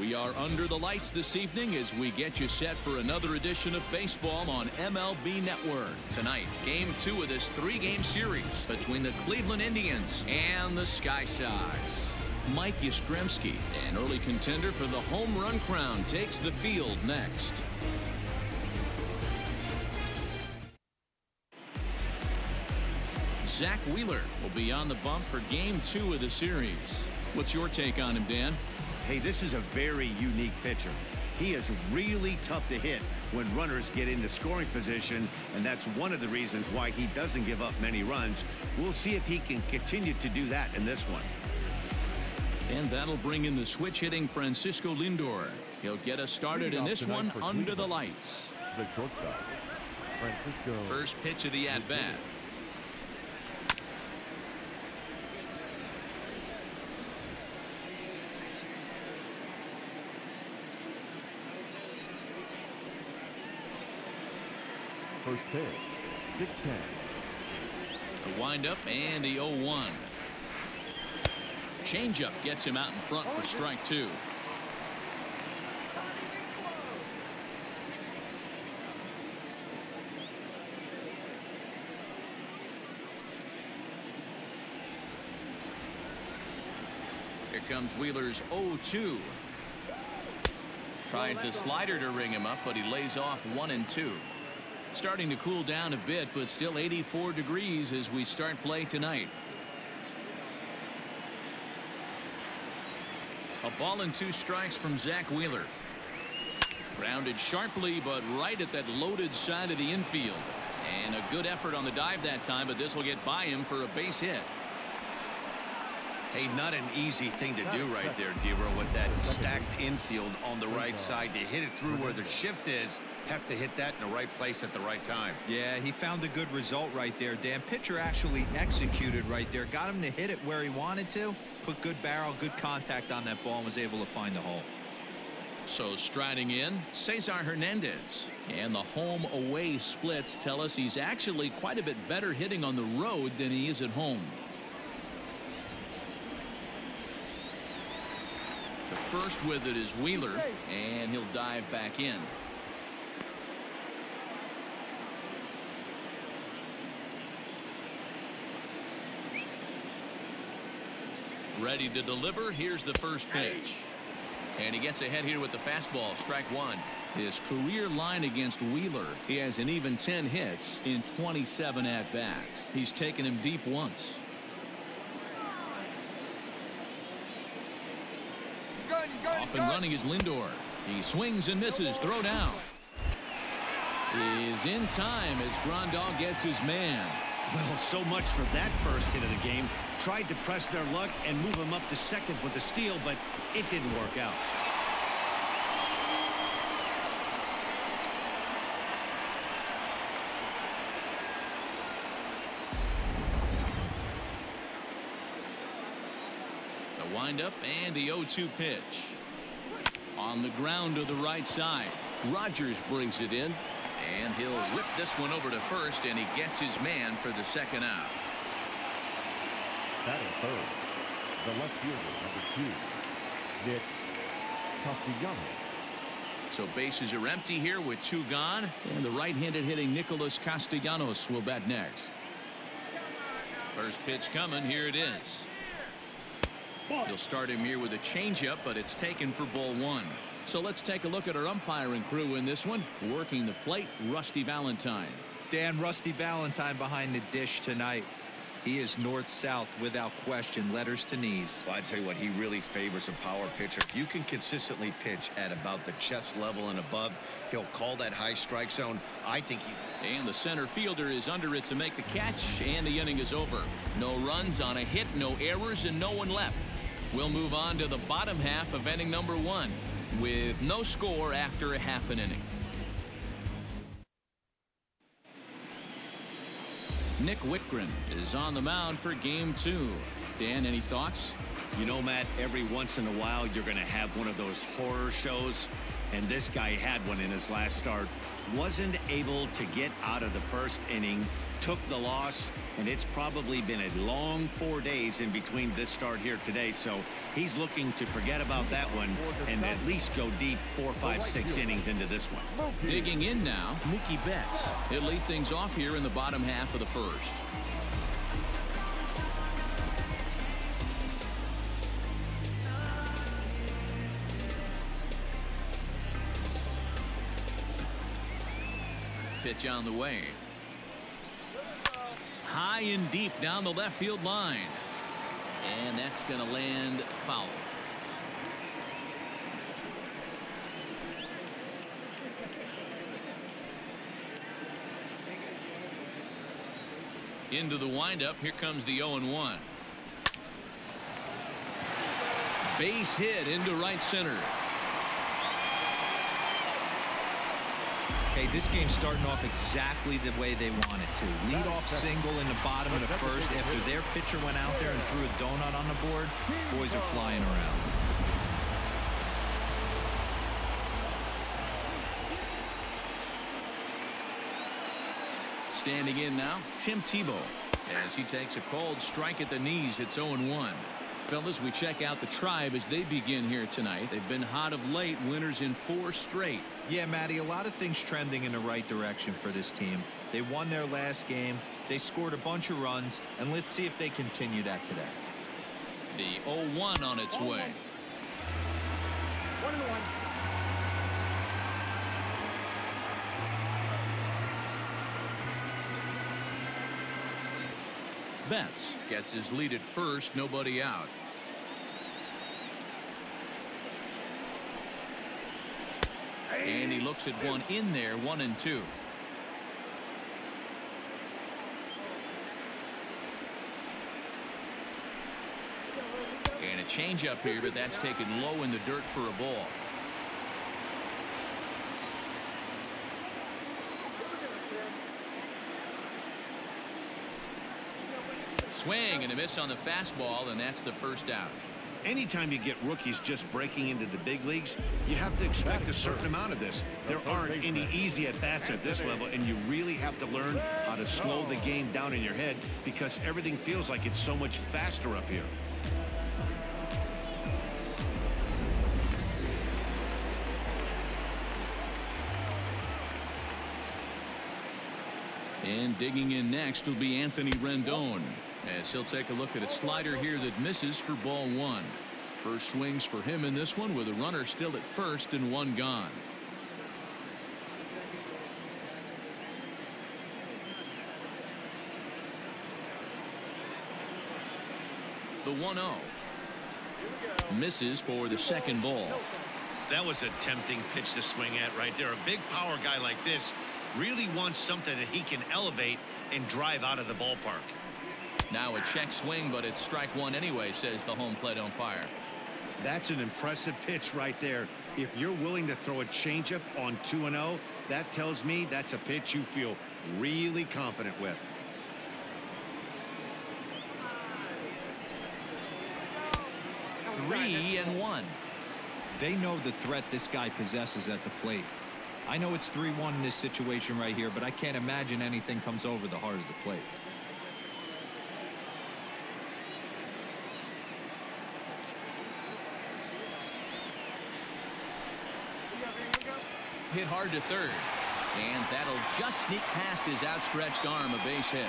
We are under the lights this evening as we get you set for another edition of baseball on MLB Network. Tonight, Game 2 of this 3-game series between the Cleveland Indians and the Sky Sox. Mike Yastrzemski, an early contender for the home run crown, takes the field next. Zach Wheeler will be on the bump for Game 2 of the series. What's your take on him, Dan? Hey, this is a very unique pitcher. He is really tough to hit when runners get into scoring position, and that's one of the reasons why he doesn't give up many runs. We'll see if he can continue to do that in this one. And that'll bring in the switch-hitting Francisco Lindor. He'll get us started in this one under the lights. The shortstop, Francisco. First pitch of the at-bat. First pitch, 6-10. The windup and the 0-1. Changeup gets him out in front for strike 2. Here comes Wheeler's 0-2. Tries the slider to ring him up, but he lays off 1-2. Starting to cool down a bit, but still 84 degrees as we start play tonight. A ball and 2 strikes from Zach Wheeler. Grounded sharply, but right at that loaded side of the infield. And a good effort on the dive that time, but this will get by him for a base hit. Hey, not an easy thing to do right there, Dero, with that stacked infield on the right side. To hit it through where the shift is, have to hit that in the right place at the right time. Yeah, he found a good result right there, Dan. Pitcher actually executed right there. Got him to hit it where he wanted to. Put good barrel, good contact on that ball and was able to find the hole. So striding in, Cesar Hernandez. And the home-away splits tell us he's actually quite a bit better hitting on the road than he is at home. The first with it is Wheeler, and he'll dive back in. Ready to deliver. Here's the first pitch. And he gets ahead here with the fastball. Strike 1. His career line against Wheeler, he has an even 10 hits in 27 at-bats. He's taken him deep once. Off and running is Lindor. He swings and misses. Throw down. Is in time as Grandal gets his man. Well, so much for that first hit of the game. Tried to press their luck and move him up to second with a steal, but it didn't work out. The windup and the 0-2 pitch. On the ground to the right side. Rogers brings it in. And he'll whip this one over to first, and he gets his man for the second out. Batting third, the left fielder, number 2, Nick Castellanos. So bases are empty here with 2 gone, and the right-handed hitting Nicholas Castellanos will bat next. First pitch coming. Here it is. He'll start him here with a changeup, but it's taken for ball 1. So let's take a look at our umpiring crew in this one. Working the plate, Rusty Valentine. Dan, Rusty Valentine behind the dish tonight. He is north-south without question, letters to knees. Well, I tell you what, he really favors a power pitcher. If you can consistently pitch at about the chest level and above, he'll call that high strike zone. I think he... And the center fielder is under it to make the catch, and the inning is over. No runs on a hit, no errors, and no one left. We'll move on to the bottom half of inning number 1. With no score after a half an inning. Nick Whitgren is on the mound for Game 2. Dan, any thoughts? You know, Matt, every once in a while you're going to have one of those horror shows, and this guy had one in his last start. Wasn't able to get out of the first inning took the loss, and it's probably been a long 4 days in between this start here today. So he's looking to forget about that one and at least go deep 4, 5, 6 innings into this one. Digging in now, Mookie Betts. He'll lead things off here in the bottom half of the first. Pitch on the way. High and deep down the left field line. And that's going to land foul. Into the windup. Here comes the 0-1. Base hit into right center. Okay, this game's starting off exactly the way they want it to. Lead off single in the bottom of the first after their pitcher went out there and threw a donut on the board. Boys are flying around. Standing in now, Tim Tebow. As he takes a cold strike at the knees, it's 0-1. Fellas, we check out the Tribe as they begin here tonight. They've been hot of late, winners in 4 straight. Yeah, Matty, a lot of things trending in the right direction for this team. They won their last game. They scored a bunch of runs, and let's see if they continue that today. The 0-1 on its way. 1-1. Betts gets his lead at first, nobody out. And he looks at one in there, 1-2. And a changeup here, but that's taken low in the dirt for a ball. Swing and a miss on the fastball, and that's the first out. Anytime you get rookies just breaking into the big leagues, you have to expect a certain amount of this. There aren't any easy at-bats at this level, and you really have to learn how to slow the game down in your head because everything feels like it's so much faster up here. And digging in next will be Anthony Rendon, as he'll take a look at a slider here that misses for ball 1. First swings for him in this one with a runner still at first and 1 gone. The 1-0 misses for the second ball. That was a tempting pitch to swing at right there. A big power guy like this really wants something that he can elevate and drive out of the ballpark. Now a check swing, but it's strike 1 anyway, says the home plate umpire. That's an impressive pitch right there. If you're willing to throw a changeup on 2-0, that tells me that's a pitch you feel really confident with. Three and 1. They know the threat this guy possesses at the plate. I know it's 3-1 in this situation right here, but I can't imagine anything comes over the heart of the plate. Hit hard to third, and that'll just sneak past his outstretched arm, a base hit.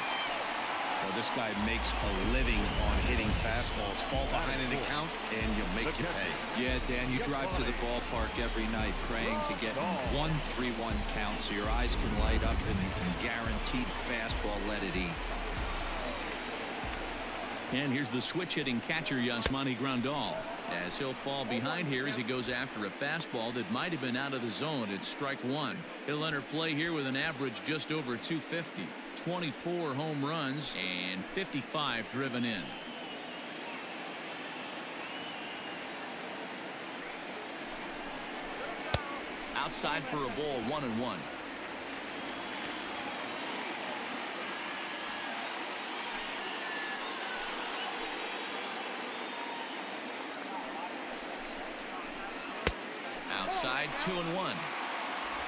Well, this guy makes a living on hitting fastballs. Fall behind in the count, and you'll make you pay. Yeah, Dan, you drive to the ballpark every night praying to get 1 3-1 count so your eyes can light up and you can guaranteed fastball let it eat. And here's the switch-hitting catcher, Yasmani Grandal, as he'll fall behind here as he goes after a fastball that might have been out of the zone. It's strike 1. He'll enter play here with an average just over 250. 24 home runs and 55 driven in. Outside for a ball, 1-1. Outside, 2-1.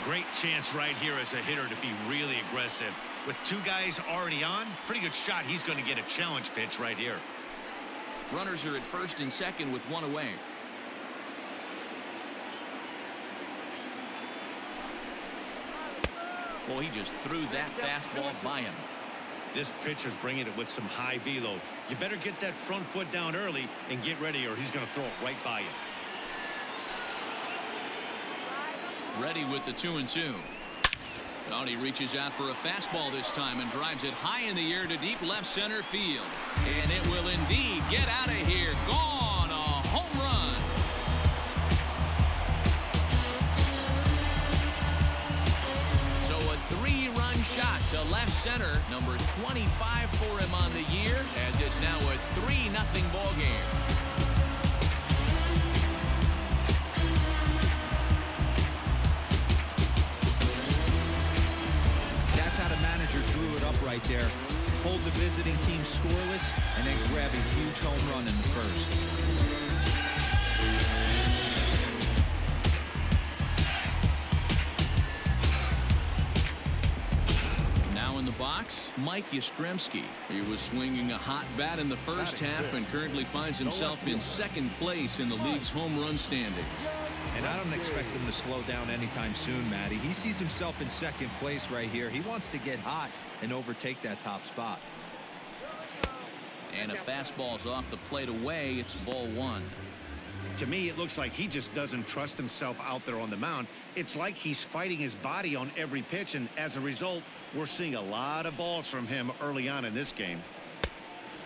Great chance right here as a hitter to be really aggressive. With two guys already on, pretty good shot. He's going to get a challenge pitch right here. Runners are at first and second with one away. Well, he just threw that fastball by him. This pitcher's bringing it with some high velo. You better get that front foot down early and get ready, or he's going to throw it right by you. Ready with the 2-2. Well, he reaches out for a fastball this time and drives it high in the air to deep left center field. And it will indeed get out of here. Gone. A home run. So a 3-run shot to left center. Number 25 for him on the year, as it's now a 3-0 ball game. Drew it up right there, hold the visiting team scoreless, and then grab a huge home run in the first. Now in the box, Mike Yastrzemski. He was swinging a hot bat in the first half and currently finds himself in second place in the league's home run standings. And I don't expect him to slow down anytime soon, Matty. He sees himself in second place right here. He wants to get hot and overtake that top spot. And a fastball's off the plate away. It's ball one. To me, it looks like he just doesn't trust himself out there on the mound. It's like he's fighting his body on every pitch, and as a result, we're seeing a lot of balls from him early on in this game.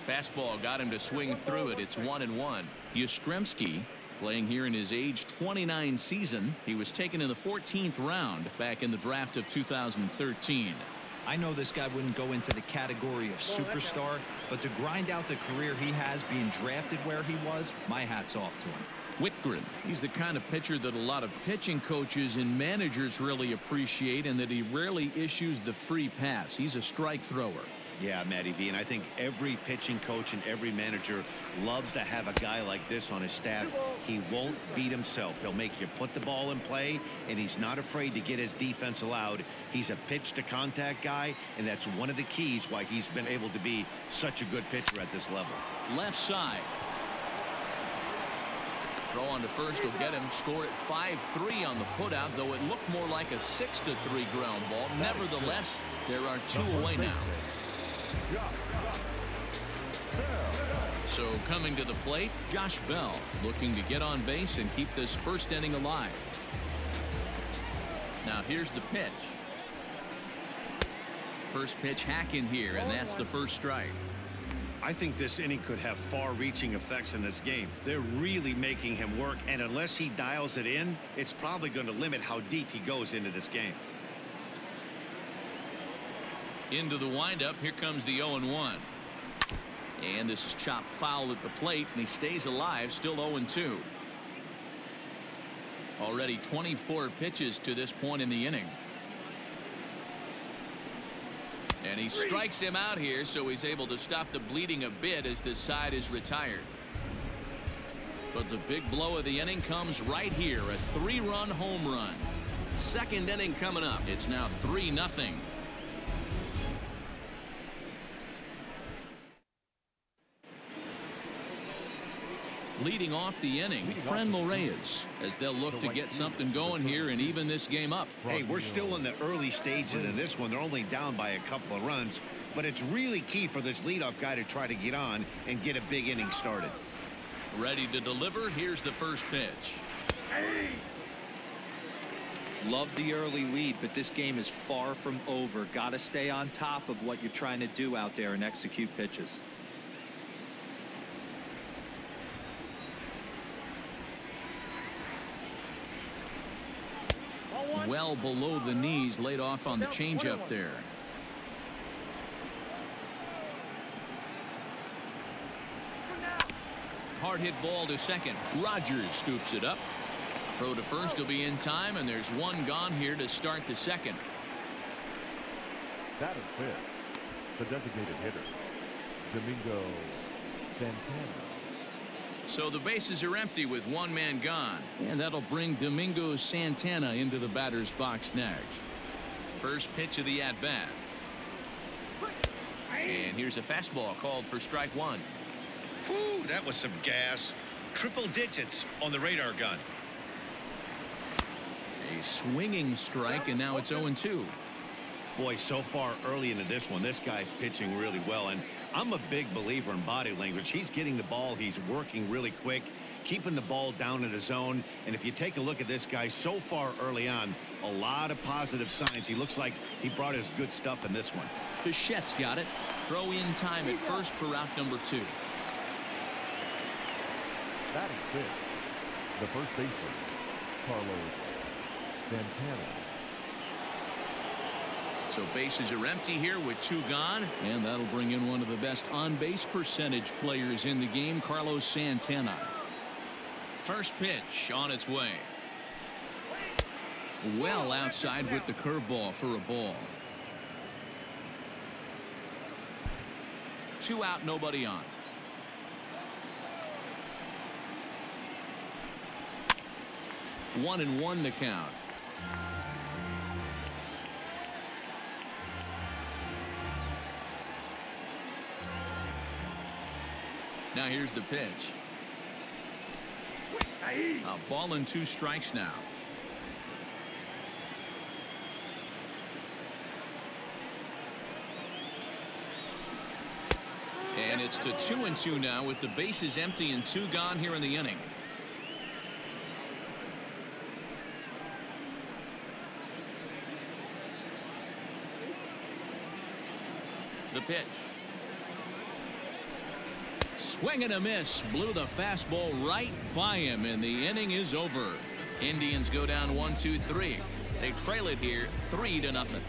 Fastball got him to swing through it. It's 1-1. Yastrzemski, playing here in his age 29 season. He was taken in the 14th round back in the draft of 2013. I know this guy wouldn't go into the category of superstar, but to grind out the career he has being drafted where he was, my hat's off to him. Whitgren, he's the kind of pitcher that a lot of pitching coaches and managers really appreciate, and that he rarely issues the free pass. He's a strike thrower. Yeah, Matty V, and I think every pitching coach and every manager loves to have a guy like this on his staff. He won't beat himself. He'll make you put the ball in play, and he's not afraid to get his defense allowed. He's a pitch-to-contact guy, and that's one of the keys why he's been able to be such a good pitcher at this level. Left side. Throw on to first will get him. Score at 5-3 on the putout, though it looked more like a 6-3 ground ball. Nevertheless, there are two away now. So coming to the plate, Josh Bell, looking to get on base and keep this first inning alive. Now here's the pitch. First pitch hack in here, and that's the first strike. I think this inning could have far-reaching effects in this game. They're really making him work, and unless he dials it in, it's probably going to limit how deep he goes into this game. Into the windup. Here comes the 0-1. And this is chopped foul at the plate, and he stays alive, still 0-2. Already 24 pitches to this point in the inning. And he strikes him out here, so he's able to stop the bleeding a bit as this side is retired. But the big blow of the inning comes right here, a 3-run home run. Second inning coming up. It's now 3-0. Leading off the inning, Franmil Reyes, as they'll look to get something going here and even this game up. Hey, we're still in the early stages of this one. They're only down by a couple of runs, but it's really key for this leadoff guy to try to get on and get a big inning started. Ready to deliver. Here's the first pitch. Love the early lead, but this game is far from over. Got to stay on top of what you're trying to do out there and execute pitches. Well below the knees, laid off on the changeup there. Hard hit ball to second. Rogers scoops it up. Throw to first will be in time, and there's one gone here to start the second. That is fifth, the designated hitter, Domingo Santana. So the bases are empty with one man gone, and that'll bring Domingo Santana into the batter's box next. First pitch of the at-bat. here's a fastball called for strike one. Whew, that was some gas. Triple digits on the radar gun. A swinging strike, and now it's 0-2. Boy, so far early into this one, this guy's pitching really well, and I'm a big believer in body language. He's getting the ball, he's working really quick, keeping the ball down in the zone, and if you take a look at this guy so far early on, a lot of positive signs. He looks like he brought his good stuff in this one. Bichette's got it. Throw in time at first for out number 2. Batting fifth, the first baseman, Carlos Santana. So bases are empty here with 2 gone, and that'll bring in one of the best on-base percentage players in the game, Carlos Santana. First pitch on its way. Well outside with the curveball for a ball. 2 out, nobody on. One and one to count. Now here's the pitch. A ball and 2 strikes now. And it's to 2-2 now with the bases empty and 2 gone here in the inning. The pitch. Swing and a miss. Blew the fastball right by him, and the inning is over. Indians go down 1-2-3. They trail it here 3-0.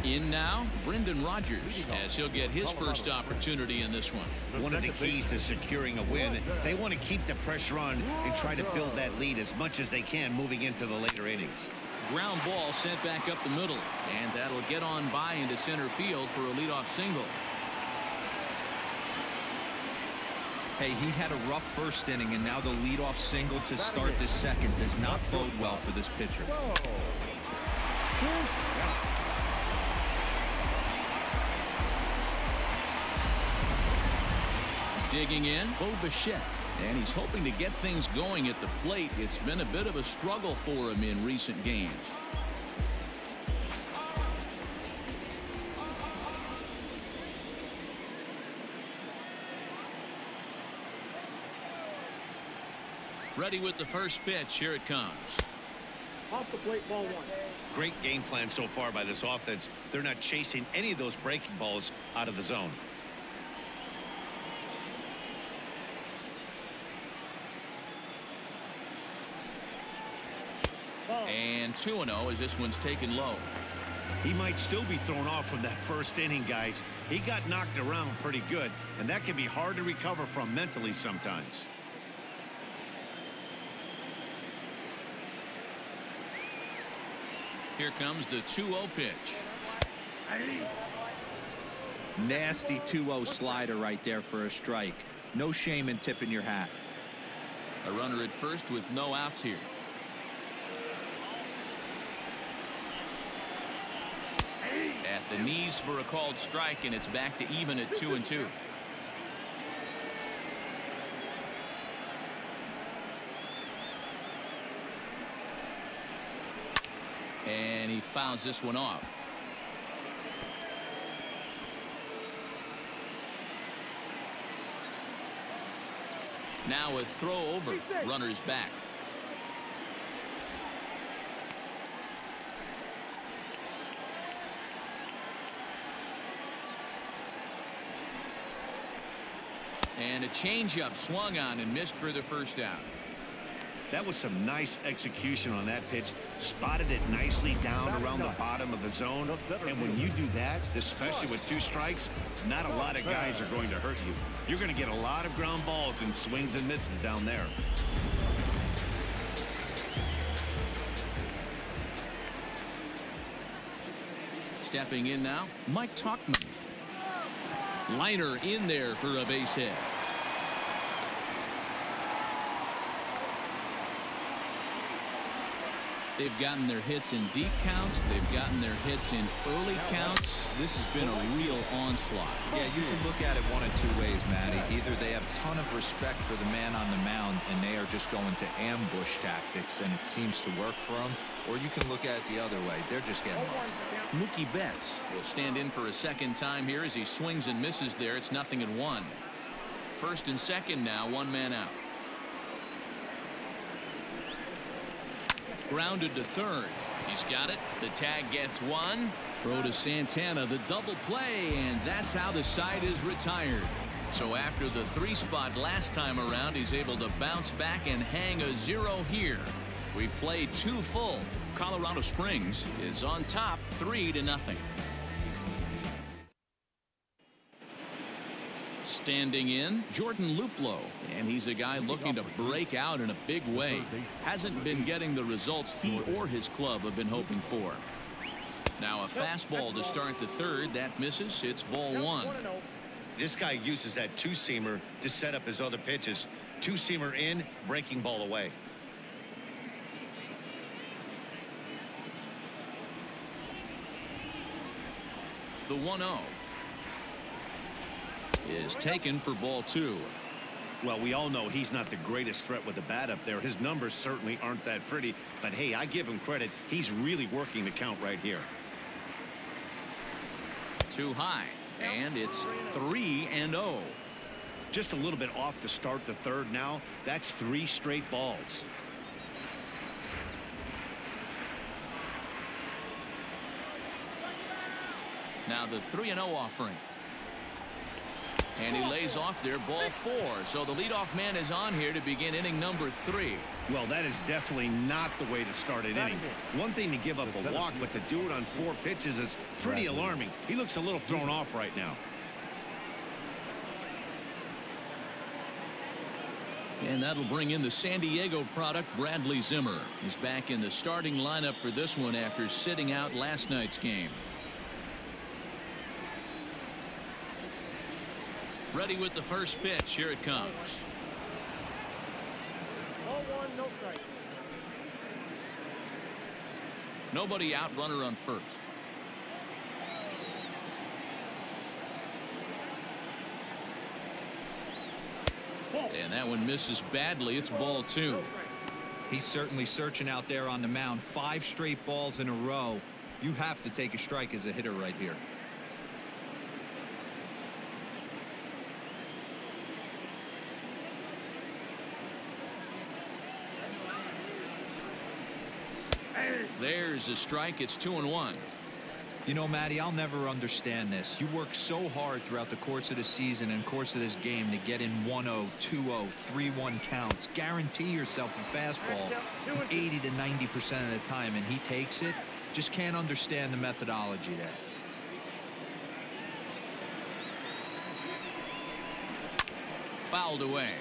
In now, Brendan Rodgers, as he'll get his first opportunity in this one. One of the keys to securing a win, they want to keep the pressure on and try to build that lead as much as they can moving into the later innings. Ground ball sent back up the middle, and that'll get on by into center field for a leadoff single. Hey, he had a rough first inning, and now the leadoff single to start the second does not bode well for this pitcher. Digging in, Bo Bichette, and he's hoping to get things going at the plate. It's been a bit of a struggle for him in recent games. Ready with the first pitch. Here it comes. Off the plate, ball 1. Great game plan so far by this offense. They're not chasing any of those breaking balls out of the zone. And 2-0 as this one's taken low. He might still be thrown off from that first inning, guys. He got knocked around pretty good, and that can be hard to recover from mentally sometimes. Here comes the 2-0 pitch. Nasty 2-0 slider right there for a strike. No shame in tipping your hat. A runner at first with no outs here. At the knees for a called strike, and it's back to even at 2-2. And he fouls this one off. Now a throw over. Runners back. And a changeup swung on and missed for the first out. That was some nice execution on that pitch. Spotted it nicely down around the bottom of the zone. And when you do that, especially with 2 strikes, not a lot of guys are going to hurt you. You're going to get a lot of ground balls and swings and misses down there. Stepping in now, Mike Tauchman. Liner in there for a base hit. They've gotten their hits in deep counts. They've gotten their hits in early counts. This has been a real onslaught. Yeah, you can look at it one of two ways, Matty. Either they have a ton of respect for the man on the mound and they are just going to ambush tactics and it seems to work for them, or you can look at it the other way. They're just getting mugged. Mookie Betts will stand in for a second time here as he swings and misses there. It's 0-1. First and second now, one man out. Grounded to third. He's got it. The tag gets one. Throw to Santana, the double play, and that's how the side is retired. So after the 3 spot last time around, he's able to bounce back and hang a 0 here. We've played 2 full. Colorado Springs is on top 3-0. Standing in, Jordan Luplow, and he's a guy looking to break out in a big way. Hasn't been getting the results he or his club have been hoping for. Now a fastball to start the third. That misses. It's ball 1. This guy uses that two-seamer to set up his other pitches. Two-seamer in, breaking ball away. The 1-0 is taken for ball 2. Well, we all know he's not the greatest threat with the bat up there. His numbers certainly aren't that pretty, but hey, I give him credit. He's really working the count right here. Too high, and it's 3-0. Just a little bit off to start the third now. That's 3 straight balls. Now the 3-0 offering. And he lays off there, ball 4. So the leadoff man is on here to begin inning number 3. Well, that is definitely not the way to start an inning. One thing to give up a walk, but to do it on 4 pitches is pretty alarming. He looks a little thrown off right now. And that'll bring in the San Diego product, Bradley Zimmer. He's back in the starting lineup for this one after sitting out last night's game. Ready with the first pitch. Here it comes. Ball 1, no strike. Nobody out, runner on first. And that one misses badly. It's ball 2. He's certainly searching out there on the mound. 5 straight balls in a row. You have to take a strike as a hitter right here. There's a strike. It's 2-1. You know, Matty, I'll never understand this. You work so hard throughout the course of the season and course of this game to get in 1-0, 2-0, 3-1 counts. Guarantee yourself a fastball 80 to 90% of the time, and he takes it. Just can't understand the methodology there. Fouled away.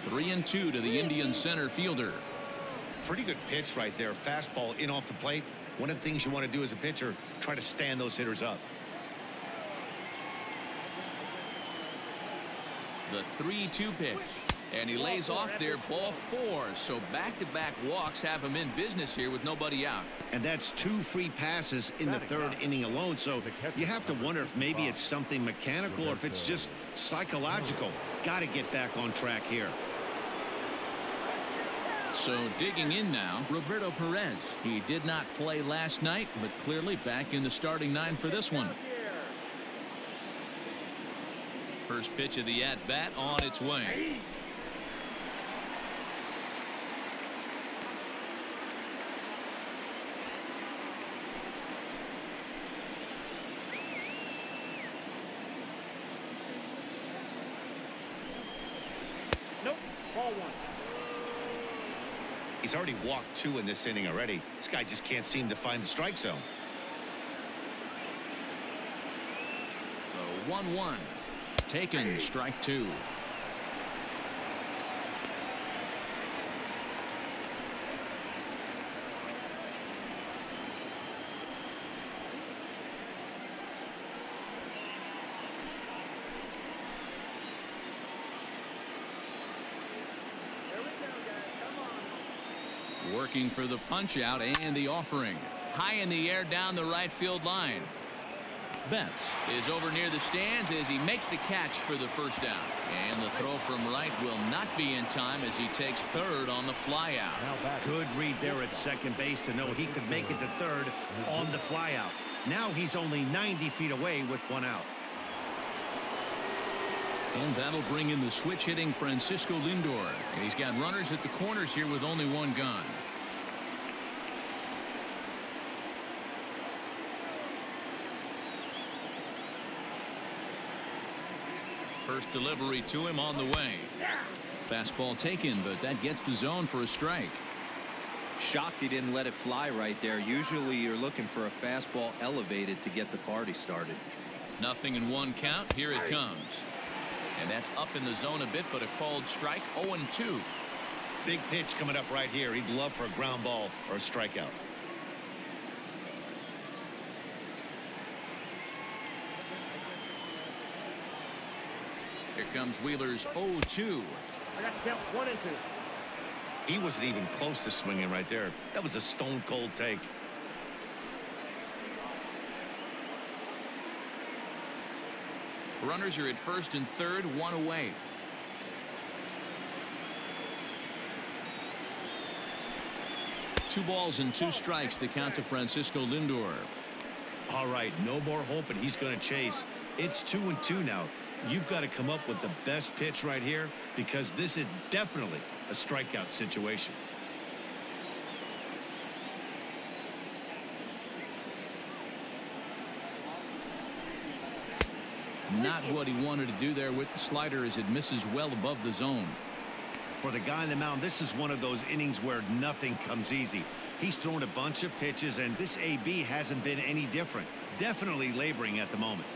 Three and 2 to the Indian center fielder. Pretty good pitch right there. Fastball in off the plate. One of the things you want to do as a pitcher, try to stand those hitters up. The 3-2 pitch. And he lays off there, ball 4. So back-to-back walks have him in business here with nobody out. And that's 2 free passes in the 3rd inning alone. So you have to wonder if maybe it's something mechanical or if it's just psychological. Got to get back on track here. So digging in now, Roberto Perez. He did not play last night, but clearly back in the starting 9 for this one. First pitch of the at-bat on its way. Nope. Ball 1. He's already walked 2 in this inning already. This guy just can't seem to find the strike zone. The 1-1. Taken, strike 2. Working for the punch out and the offering. High in the air down the right field line. Betts is over near the stands as he makes the catch for the first down. And the throw from right will not be in time as he takes third on the fly out. Good read there at second base to know he could make it to third on the fly out. Now he's only 90 feet away with one out. And that'll bring in the switch hitting Francisco Lindor. And he's got runners at the corners here with only one gun. First delivery to him on the way. Fastball taken, but that gets the zone for a strike. Shocked he didn't let it fly right there. Usually you're looking for a fastball elevated to get the party started. Nothing in one count. Here it comes. And that's up in the zone a bit, but a called strike. 0-2. Big pitch coming up right here. He'd love for a ground ball or a strikeout. Here comes Wheeler's 0-2. I got to count 1 and 2. He wasn't even close to swinging right there. That was a stone cold take. Runners are at first and third, one away. Two balls and two strikes, the count to Francisco Lindor. All right, no more hoping he's going to chase. It's 2-2 now. You've got to come up with the best pitch right here because this is definitely a strikeout situation. Not what he wanted to do there with the slider as it misses well above the zone. For the guy on the mound, this is one of those innings where nothing comes easy. He's thrown a bunch of pitches, and this AB hasn't been any different. Definitely laboring at the moment.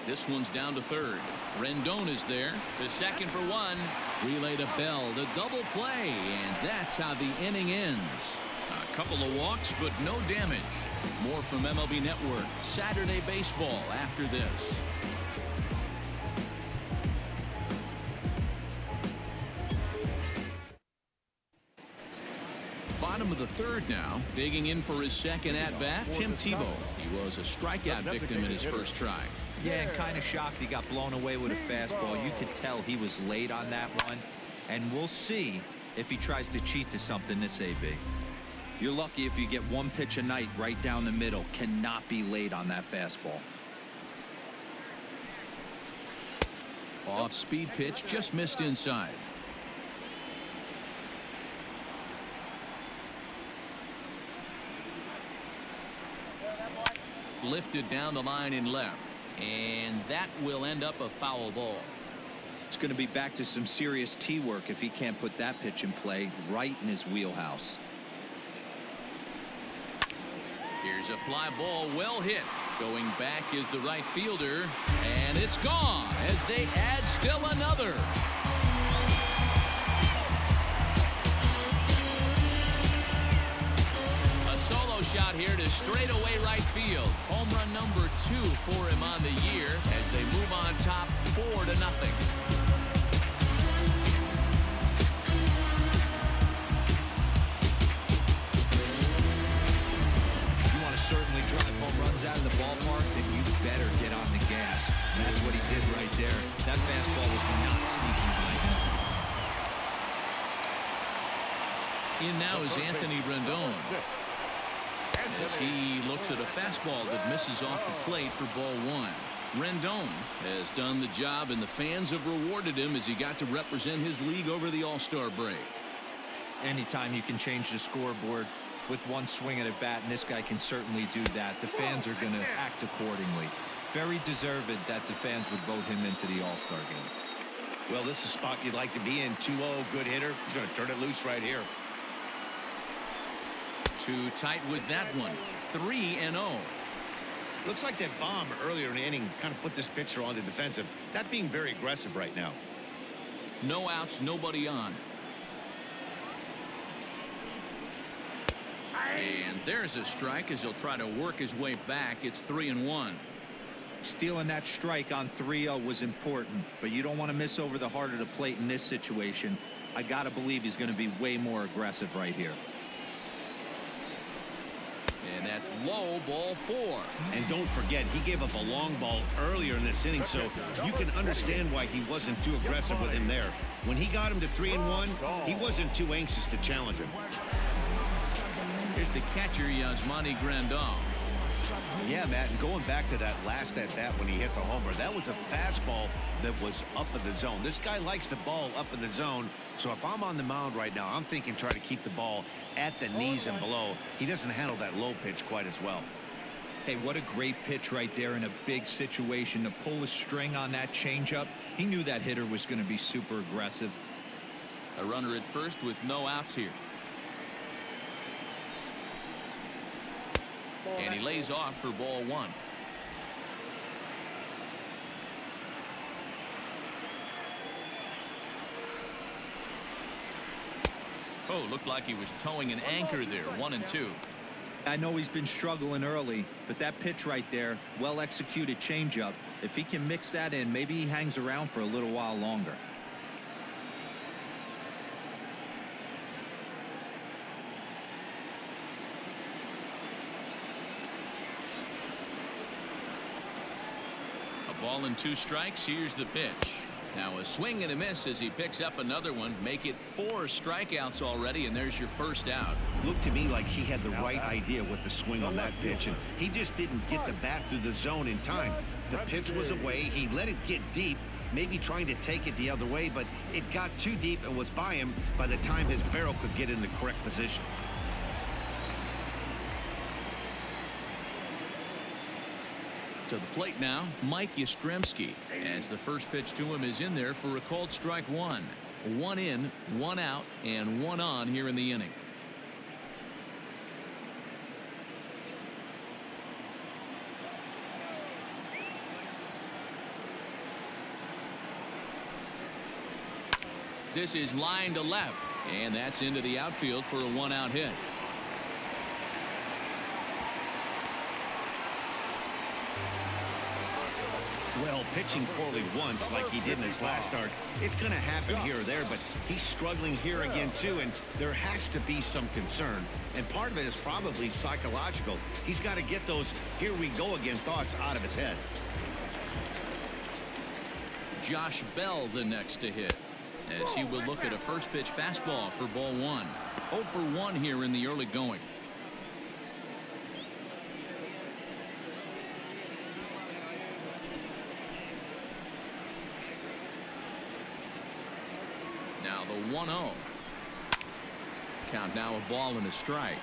This one's down to third. Rendon is there. The second for one. Relay to Bell. The double play. And that's how the inning ends. A couple of walks, but no damage. More from MLB Network. Saturday baseball after this. Bottom of the third now. Digging in for his second at-bat, Tim Tebow. He was a strikeout victim in his first try. Yeah, and kind of shocked he got blown away with a fastball. You could tell he was late on that one. And we'll see if he tries to cheat to something this AB. You're lucky if you get one pitch a night right down the middle. Cannot be late on that fastball. Off-speed pitch, just missed inside. Lifted down the line in left. And that will end up a foul ball. It's going to be back to some serious tee work if he can't put that pitch in play right in his wheelhouse. Here's a fly ball, well hit. Going back is the right fielder, and it's gone as they add still another. A solo shot here to straightaway right field. Home run number 2 for him on the year as they move on top 4-0. Certainly drive home runs out of the ballpark, then you better get on the gas. And that's what he did right there. That fastball was not sneaking by him. In now is Anthony Rendon as he looks at a fastball that misses off the plate for ball 1. Rendon has done the job, and the fans have rewarded him as he got to represent his league over the All-Star break. Anytime you can change the scoreboard with one swing at a bat, and this guy can certainly do that, the fans are going to act accordingly. Very deserved that the fans would vote him into the All-Star game. Well, this is a spot you'd like to be in. 2-0, good hitter. He's going to turn it loose right here. Too tight with that one. 3-0. Looks like that bomb earlier in the inning kind of put this pitcher on the defensive. Not being very aggressive right now. No outs, nobody on. And there's a strike as he'll try to work his way back. It's 3-1. Stealing that strike on 3-0 was important, but you don't want to miss over the heart of the plate in this situation. I got to believe he's going to be way more aggressive right here. And that's low, ball 4. And don't forget, he gave up a long ball earlier in this inning, so you can understand why he wasn't too aggressive with him there. When he got him to 3-1, he wasn't too anxious to challenge him. Here's the catcher, Yasmani Grandal. Yeah, Matt, and going back to that last at-bat when he hit the homer, that was a fastball that was up in the zone. This guy likes the ball up in the zone, so if I'm on the mound right now, I'm thinking try to keep the ball at the knees and below. He doesn't handle that low pitch quite as well. Hey, what a great pitch right there in a big situation to pull a string on that changeup. He knew that hitter was going to be super aggressive. A runner at first with no outs here. And he lays off for ball 1. Oh, looked like he was towing an anchor there. 1-2. I know he's been struggling early, but that pitch right there, well executed changeup. If he can mix that in, maybe he hangs around for a little while longer. Ball and 2 strikes. Here's the pitch. Now a swing and a miss as he picks up another one. Make it 4 strikeouts already, and there's your first out. Looked to me like he had the right idea with the swing on that pitch, and he just didn't get the bat through the zone in time. The pitch was away. He let it get deep, maybe trying to take it the other way, but it got too deep and was by him by the time his barrel could get in the correct position. To the plate now, Mike Yastrzemski, as the first pitch to him is in there for a called strike 1. 1 in, 1 out, and 1 on here in the inning. This is line to left, and that's into the outfield for a 1-out hit. Well, pitching poorly once like he did in his last start, it's going to happen here or there, but he's struggling here again too, and there has to be some concern, and part of it is probably psychological. He's got to get those here we go again thoughts out of his head. Josh Bell the next to hit, as he will look at a first pitch fastball for ball 1. 0 for 1 here in the early going. Now the 1-0. Count now a ball and a strike.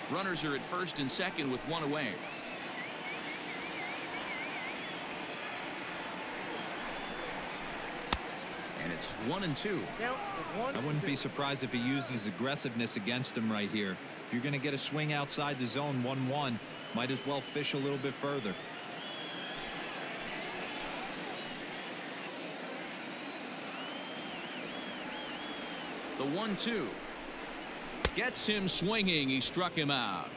Runners are at first and second with 1 away. And it's 1-2. I wouldn't be surprised if he uses aggressiveness against him right here. If you're going to get a swing outside the zone 1-1, might as well fish a little bit further. The 1-2 gets him swinging. He struck him out.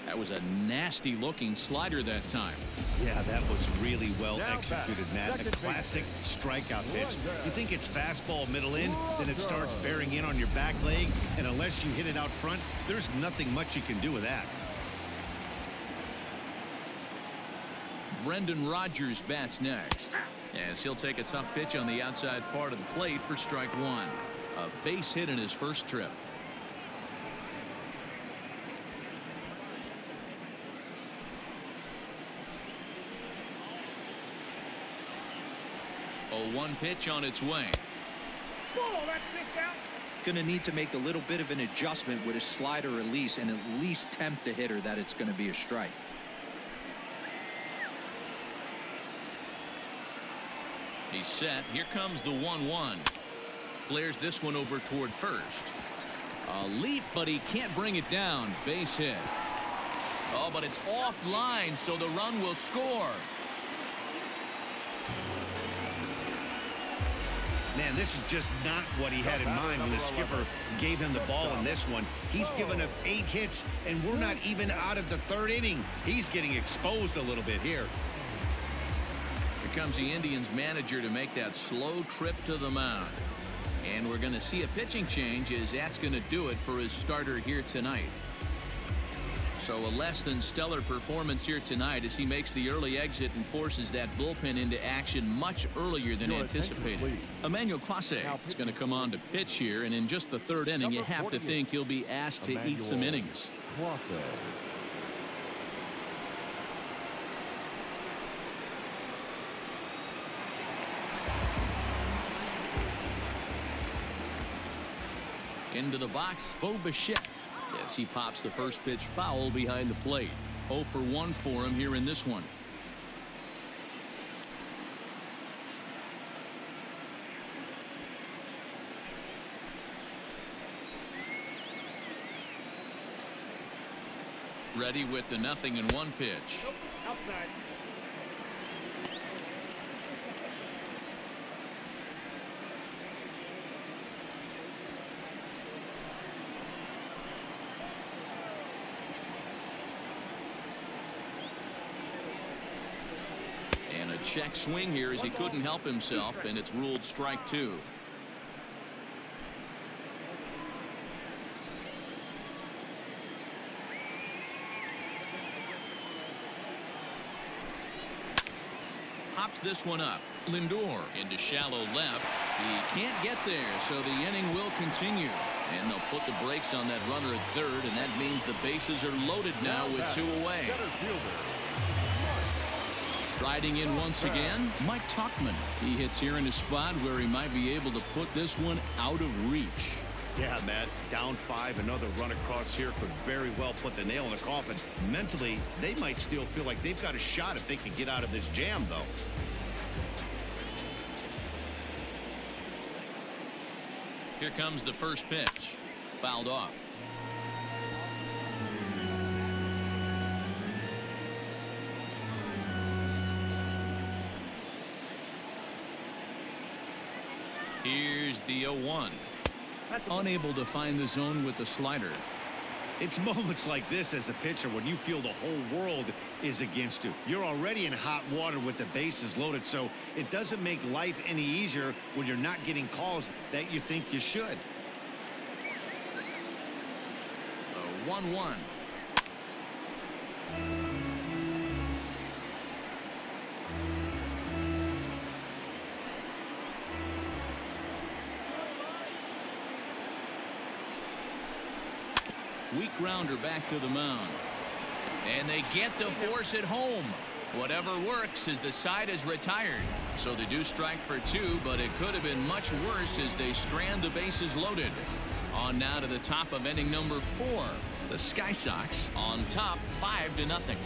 That was a nasty looking slider that time. Yeah, that was really well executed, Matt. A classic strikeout pitch. You think it's fastball middle in, then it starts bearing in on your back leg, and unless you hit it out front, there's nothing much you can do with that. Brendan Rodgers bats next, as he'll take a tough pitch on the outside part of the plate for strike 1. A base hit in his first trip. A 1 pitch on its way. Going to need to make a little bit of an adjustment with his slider release and at least tempt the hitter that it's going to be a strike. He's set. Here comes the 1-1. Flares this one over toward first. A leap, but he can't bring it down. Base hit. Oh, but it's offline, so the run will score. Man, this is just not what he had in mind when the skipper gave him the ball in this one. He's given up 8 hits, and we're not even out of the 3rd inning. He's getting exposed a little bit here. Here comes the Indians manager to make that slow trip to the mound. And we're going to see a pitching change, as that's going to do it for his starter here tonight. So a less than stellar performance here tonight as he makes the early exit and forces that bullpen into action much earlier than anticipated. Emmanuel Clase is going to come on to pitch here, and in just the 3rd inning, you have to think he'll be asked to eat some innings. Into the box, Bo Bichette. Yes, he pops the first pitch foul behind the plate. 0 for 1 for him here in this one. Ready with the 0-1 pitch. Nope, outside. And a check swing here as he couldn't help himself, and it's ruled strike 2. Pops this one up. Lindor into shallow left. He can't get there, so the inning will continue. And they'll put the brakes on that runner at 3rd, and that means the bases are loaded now with 2 away. Riding in once again, Mike Tauchman. He hits here in a spot where he might be able to put this one out of reach. Yeah, Matt, down 5, another run across here could very well put the nail in the coffin. Mentally, they might still feel like they've got a shot if they can get out of this jam, though. Here comes the first pitch. Fouled off. Here's the 0-1. Unable to find the zone with the slider. It's moments like this as a pitcher when you feel the whole world is against you. You're already in hot water with the bases loaded, so it doesn't make life any easier when you're not getting calls that you think you should. The 1-1. Weak grounder back to the mound. And they get the force at home. Whatever works as the side is retired. So they do strike for 2, but it could have been much worse as they strand the bases loaded. On now to the top of inning number 4. The Sky Sox on top 5-0.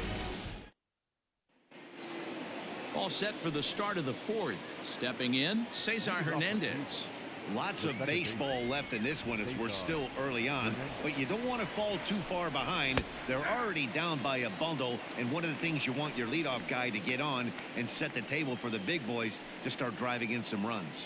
All set for the start of the 4th. Stepping in, Cesar Hernandez. Lots of baseball left in this one as we're still early on, but you don't want to fall too far behind. They're already down by a bundle, and one of the things you want your leadoff guy to get on and set the table for the big boys to start driving in some runs.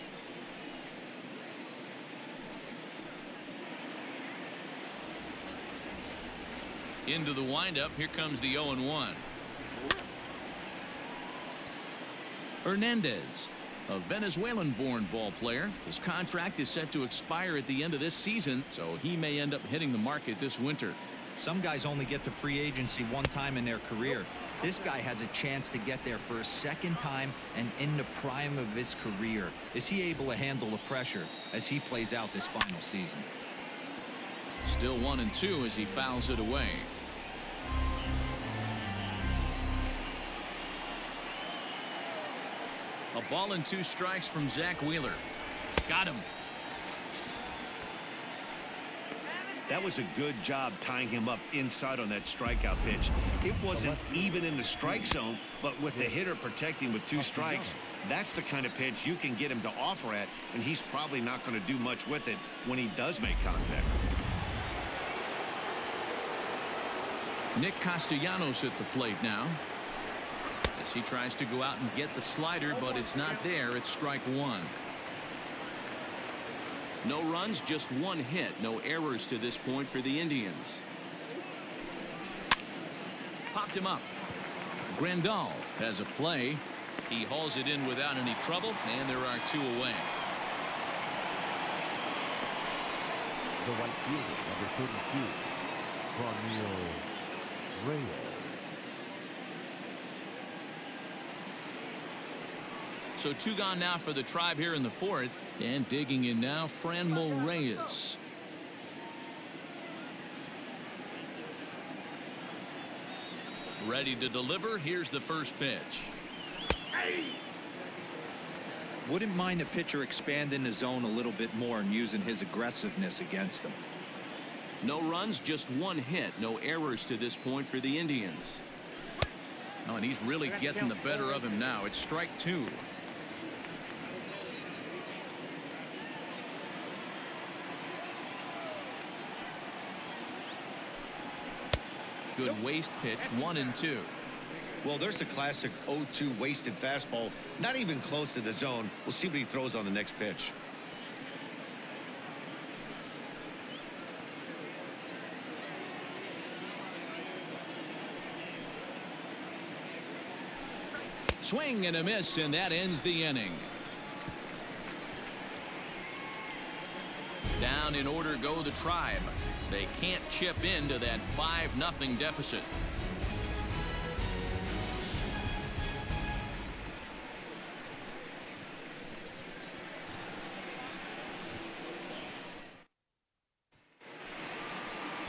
Into the windup, here comes the 0-1. Hernandez, a Venezuelan-born ball player. His contract is set to expire at the end of this season, so he may end up hitting the market this winter. Some guys only get to free agency one time in their career. This guy has a chance to get there for a second time and in the prime of his career. Is he able to handle the pressure as he plays out this final season? Still 1-2 as he fouls it away. A ball and 2 strikes from Zach Wheeler. Got him. That was a good job tying him up inside on that strikeout pitch. It wasn't even in the strike zone, but with the hitter protecting with 2 strikes, that's the kind of pitch you can get him to offer at, and he's probably not going to do much with it when he does make contact. Nick Castellanos at the plate now. As he tries to go out and get the slider, but it's not there. It's strike 1. No runs, just one hit. No errors to this point for the Indians. Popped him up. Grandal has a play. He hauls it in without any trouble, and there are 2 away. The right fielder, number 32, Reyes. So 2 gone now for the Tribe here in the 4th, and digging in now, Franmil Reyes. Ready to deliver. Here's the first pitch. Wouldn't mind a pitcher expanding the zone a little bit more and using his aggressiveness against them. No runs, just one hit. No errors to this point for the Indians. Oh, and he's really getting the better of him now. It's strike 2. Good waste pitch, 1-2. Well, there's the classic 0-2 wasted fastball. Not even close to the zone. We'll see what he throws on the next pitch. Swing and a miss, and that ends the inning. Down in order go the Tribe. They can't chip into that 5-0 deficit.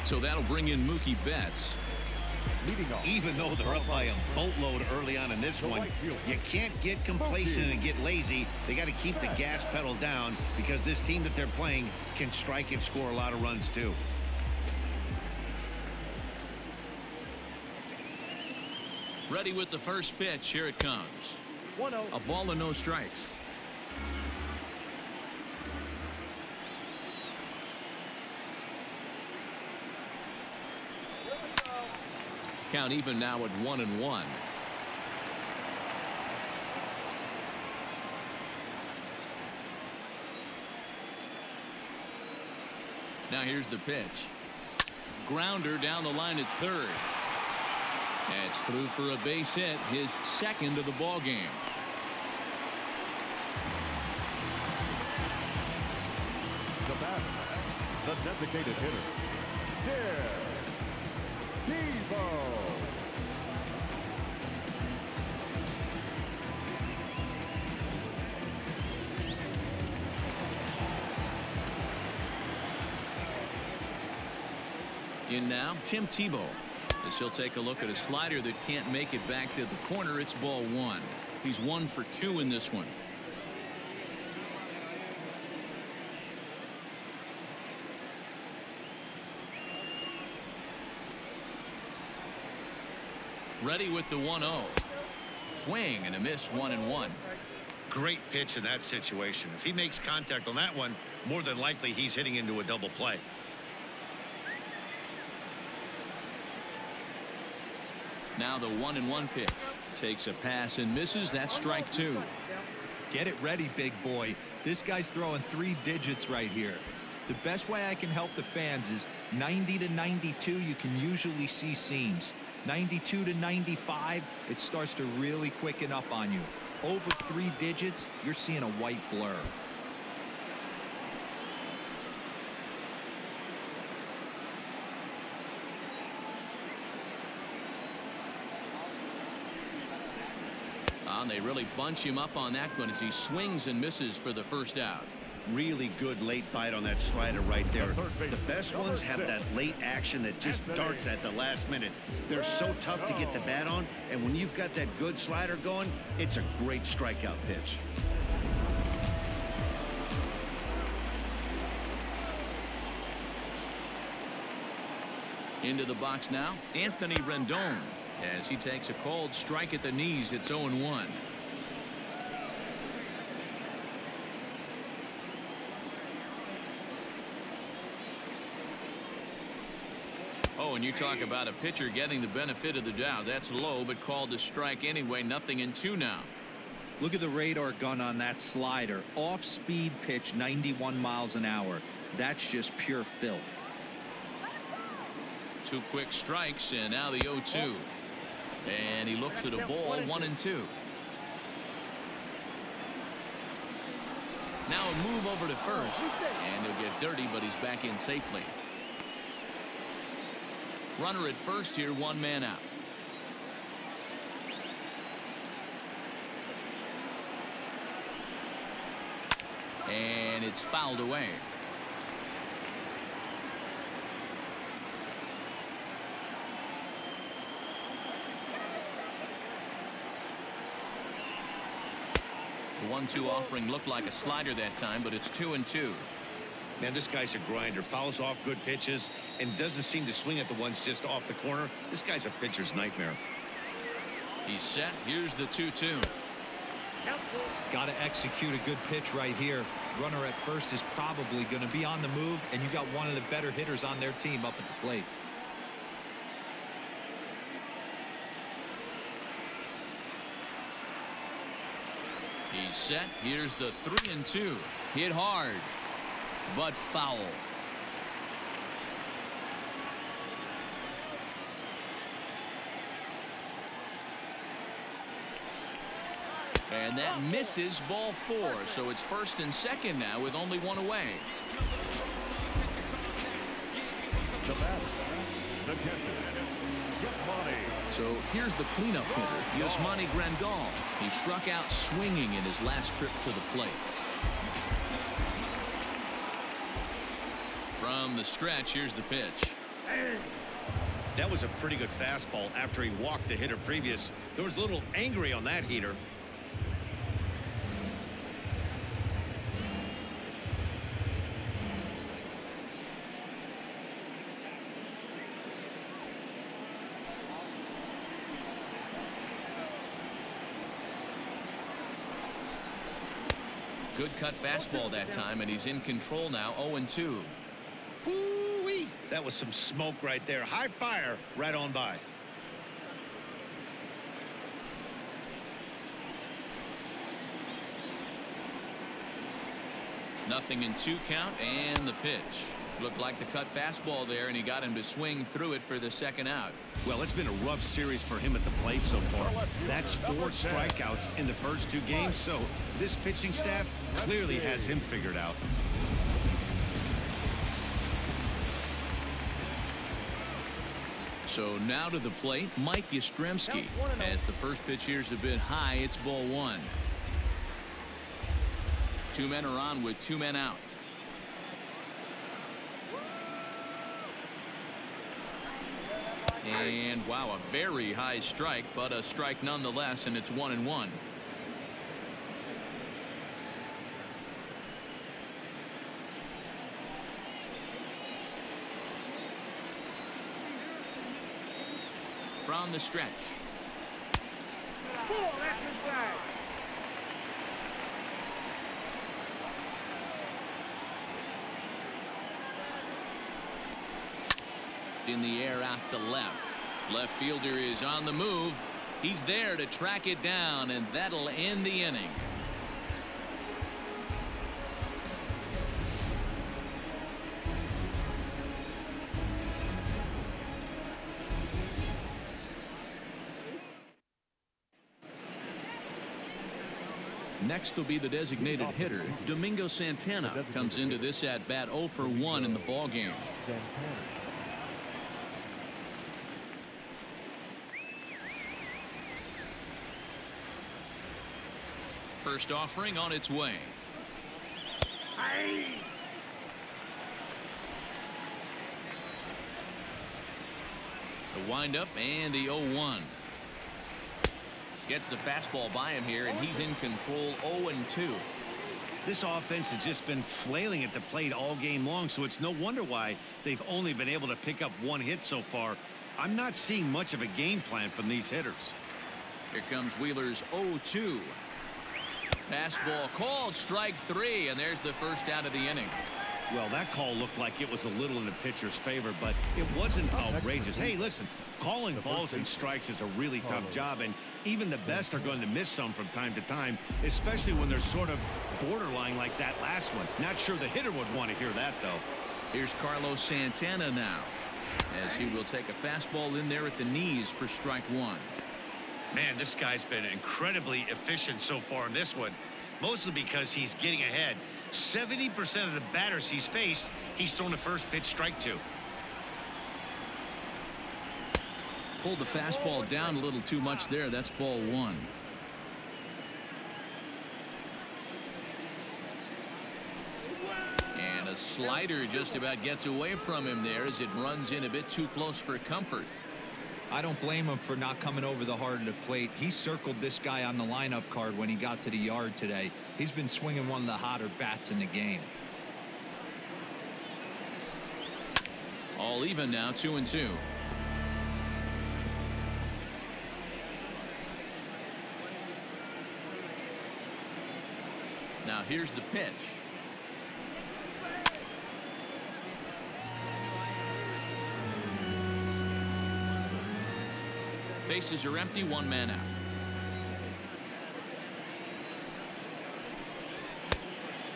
So that'll bring in Mookie Betts. Even though they're up by a boatload early on in this one, you can't get complacent and get lazy. They got to keep the gas pedal down because this team that they're playing can strike and score a lot of runs too. Ready with the first pitch. Here it comes. 1-0. A ball and no strikes. Count even now at 1-1. Now here's the pitch. Grounder down the line at third. That's through for a base hit, his second of the ball game. The batter, the designated hitter, Devo. In now, Tim Tebow. As he'll take a look at a slider that can't make it back to the corner. It's ball 1. He's 1 for 2 in this one. Ready with the 1-0. Swing and a miss, 1-1. Great pitch in that situation. If he makes contact on that one, more than likely he's hitting into a double play. Now the 1-1 pitch. Takes a pass and misses. That's strike 2. Get it ready, big boy. This guy's throwing 3 digits right here. The best way I can help the fans is 90 to 92. You can usually see seams. 92 to 95, it starts to really quicken up on you. Over 3 digits, you're seeing a white blur. And they really bunch him up on that one as he swings and misses for the first out. Really good late bite on that slider right there. The best ones have that late action that just starts at the last minute. They're so tough to get the bat on, and when you've got that good slider going, it's a great strikeout pitch. Into the box now, Anthony Rendon. As he takes a cold strike at the knees, it's 0-1. Oh, and you talk about a pitcher getting the benefit of the doubt. That's low, but called a strike anyway. 0-2 now. Look at the radar gun on that slider. Off-speed pitch, 91 miles an hour. That's just pure filth. 2 quick strikes, and now the 0-2. And he looks at a ball, 1-2. Now a move over to first, and he'll get dirty, but he's back in safely. Runner at first here, 1 man out. And it's fouled away. The 1-2 offering looked like a slider that time, but it's 2-2. Man, this guy's a grinder. Fouls off good pitches and doesn't seem to swing at the ones just off the corner. This guy's a pitcher's nightmare. He's set. Here's the 2-2. Got to execute a good pitch right here. Runner at first is probably going to be on the move, and you got one of the better hitters on their team up at the plate. He's set. Here's the 3-2. Hit hard, but foul. And that misses, ball 4. So it's first and second now with only 1 away. The batter, the catcher, Yasmani. So here's the cleanup hitter, Yasmani Grandal. He struck out swinging in his last trip to the plate. From the stretch, here's the pitch. That was a pretty good fastball after he walked the hitter previous. There was a little angry on that heater. Good cut fastball that time, and he's in control now. 0-2. Woo-wee. That was some smoke right there. High fire right on by. Nothing in 2 count, and the pitch. Looked like the cut fastball there, and he got him to swing through it for the second out. Well, it's been a rough series for him at the plate so far. That's 4 strikeouts in the first 2 games, so this pitching staff clearly has him figured out. So now to the plate, Mike Yastrzemski. As the first pitch here's a bit high, it's ball 1. 2 men are on with 2 men out. And wow, a very high strike, but a strike nonetheless, and it's 1-1. From the stretch. In the air out to left. Left fielder is on the move. He's there to track it down, and that'll end the inning. Next will be the designated hitter. Domingo Santana comes into this at bat 0 for 1 in the ball game. First offering on its way. The windup and the 0-1. Gets the fastball by him here, and he's in control. 0-2. This offense has just been flailing at the plate all game long, so it's no wonder why they've only been able to pick up 1 hit so far. I'm not seeing much of a game plan from these hitters. Here comes Wheeler's 0-2. Fastball called, strike 3, and there's the first out of the inning. Well, that call looked like it was a little in the pitcher's favor, but it wasn't outrageous. Hey, listen, calling balls and strikes is a really tough job, and even the best are going to miss some from time to time, especially when they're sort of borderline like that last one. Not sure the hitter would want to hear that, though. Here's Carlos Santana now, as he will take a fastball in there at the knees for strike one. Man, this guy's been incredibly efficient so far in this one, mostly because he's getting ahead. 70% of the batters he's faced, he's thrown the first pitch strike to. Pulled the fastball down a little too much there. That's ball one. And a slider just about gets away from him there as it runs in a bit too close for comfort. I don't blame him for not coming over the heart of the plate. He circled this guy on the lineup card when he got to the yard today. He's been swinging one of the hotter bats in the game. All even now, 2-2. Now here's the pitch. Bases are empty, one man out.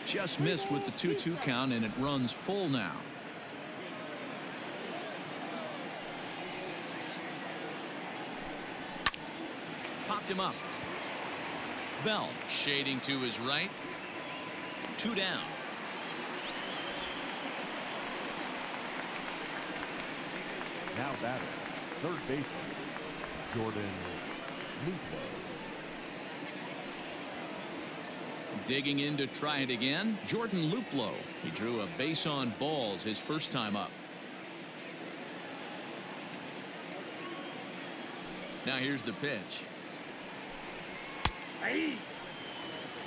Just missed with the 2-2 count, and it runs full now. Popped him up. Bell shading to his right. 2 down. Now batting, third baseman, Jordan Luplow. Digging in to try it again, Jordan Luplow. He drew a base on balls his first time up. Now here's the pitch.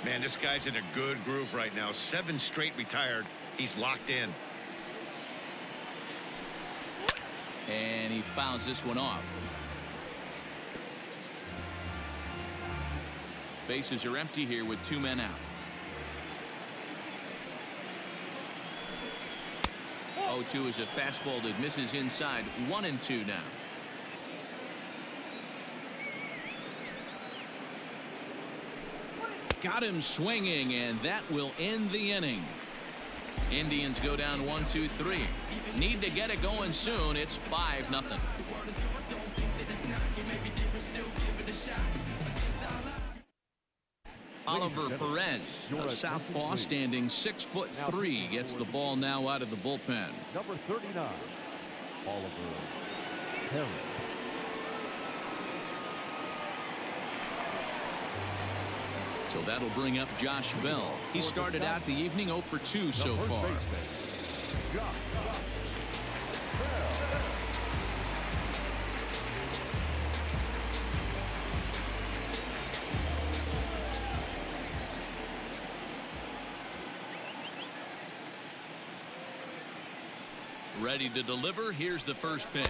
Man, this guy's in a good groove right now. 7 straight retired. He's locked in. And he fouls this one off. Bases are empty here with 2 men out. 0-2 is a fastball that misses inside. 1-2 now. Got him swinging, and that will end the inning. Indians go down 1-2-3. Need to get it going soon. It's 5-0. Oliver Perez, a southpaw standing 6'3", gets the ball now out of the bullpen. Number 39, Oliver Perez. So that'll bring up Josh Bell. He started out the evening 0 for 2 so far. Ready to deliver. Here's the first pitch.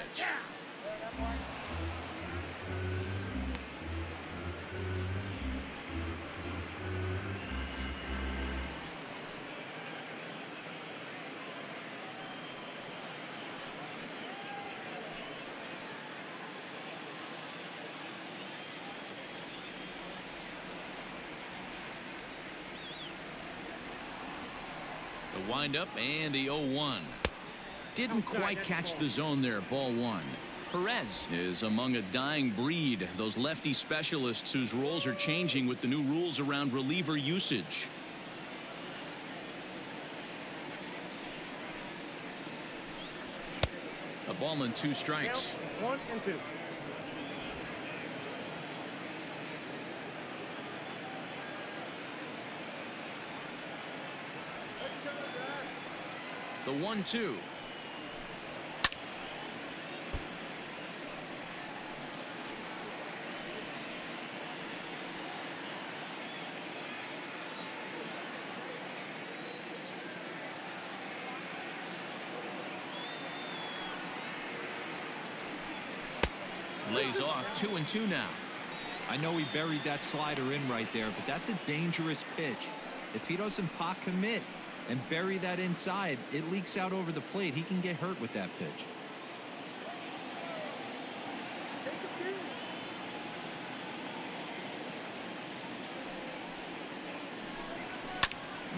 The windup and the 0-1. Didn't quite catch the zone there. Ball one. Perez is among a dying breed. Those lefty specialists whose roles are changing with the new rules around reliever usage. A ball and 2 strikes. 1-2. The 1-2. Lays off. 2-2 now. I know he buried that slider in right there, but that's a dangerous pitch. If he doesn't pot commit, and bury that inside. It leaks out over the plate. He can get hurt with that pitch.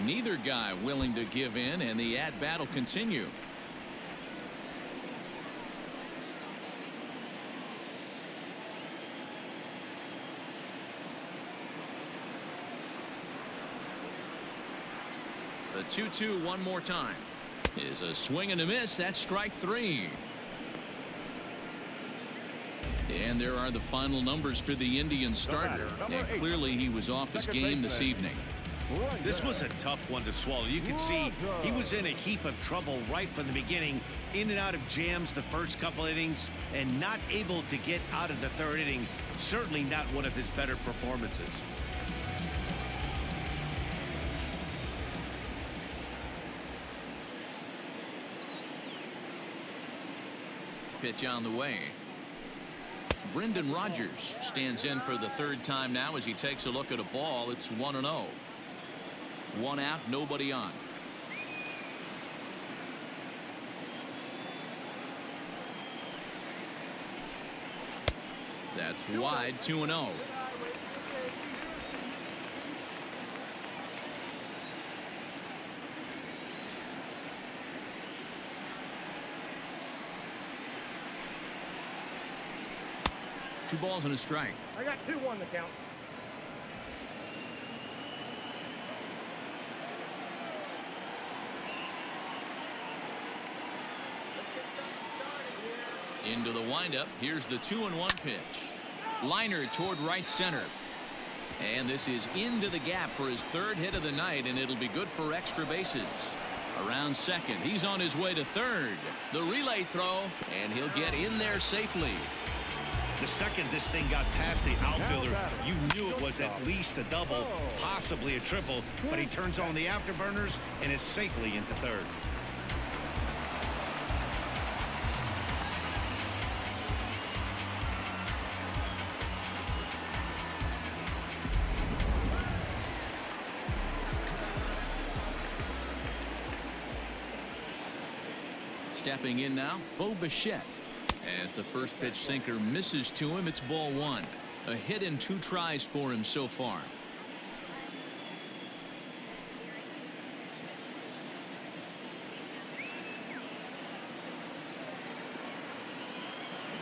Neither guy willing to give in, and the at-bat will continue. The 2-2 one more time is a swing and a miss. That's strike three. And there are the final numbers for the Indian starter. And clearly he was off his game this evening. This was a tough one to swallow. You could see he was in a heap of trouble right from the beginning, in and out of jams the first couple innings, and not able to get out of the third inning. Certainly not one of his better performances. Pitch on the way. Brendan Rodgers stands in for the third time now as he takes a look at a ball. It's 1-0. One out, nobody on. That's wide, 2-0. Two balls and a strike. I got 2-1 to count. Into the windup. Here's the 2-1 pitch. Liner toward right center. And this is into the gap for his third hit of the night, and it'll be good for extra bases. Around second. He's on his way to third. The relay throw, and he'll get in there safely. The second this thing got past the outfielder, you knew it was at least a double, possibly a triple, but he turns on the afterburners and is safely into third. Stepping in now, Bo Bichette. As the first pitch sinker misses to him, it's ball one. A hit in 2 tries for him so far.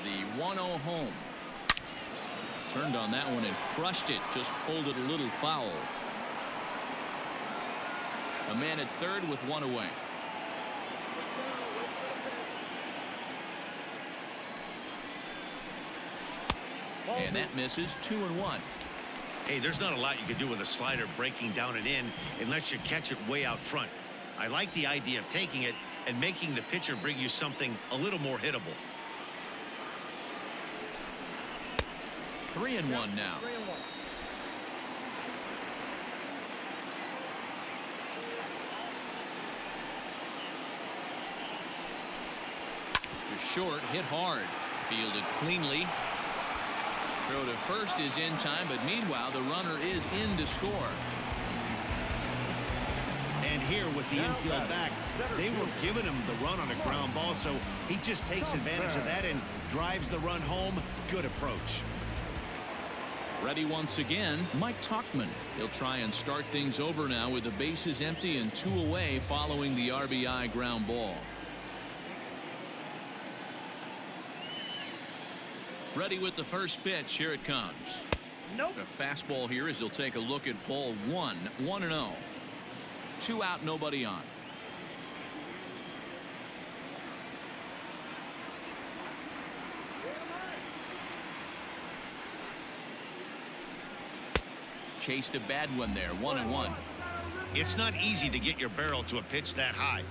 The 1-0 home. Turned on that one and crushed it. Just pulled it a little foul. A man at third with one away. And that misses. 2-1. Hey, there's not a lot you can do with a slider breaking down and in unless you catch it way out front. I like the idea of taking it and making the pitcher bring you something a little more hittable. 3-1 now. 3-1. To short, hit hard. Fielded cleanly. Throw to first is in time, but meanwhile the runner is in to score. And here with the infield back, they were giving him the run on a ground ball, so he just takes advantage of that and drives the run home. Good approach. Ready once again, Mike Tauchman. He'll try and start things over now with the bases empty and 2 away following the RBI ground ball. Ready with the first pitch. Here it comes. Nope. A fastball here as he'll take a look at ball one. 1-0. 2 out, nobody on. Chased a bad one there. 1-1. It's not easy to get your barrel to a pitch that high.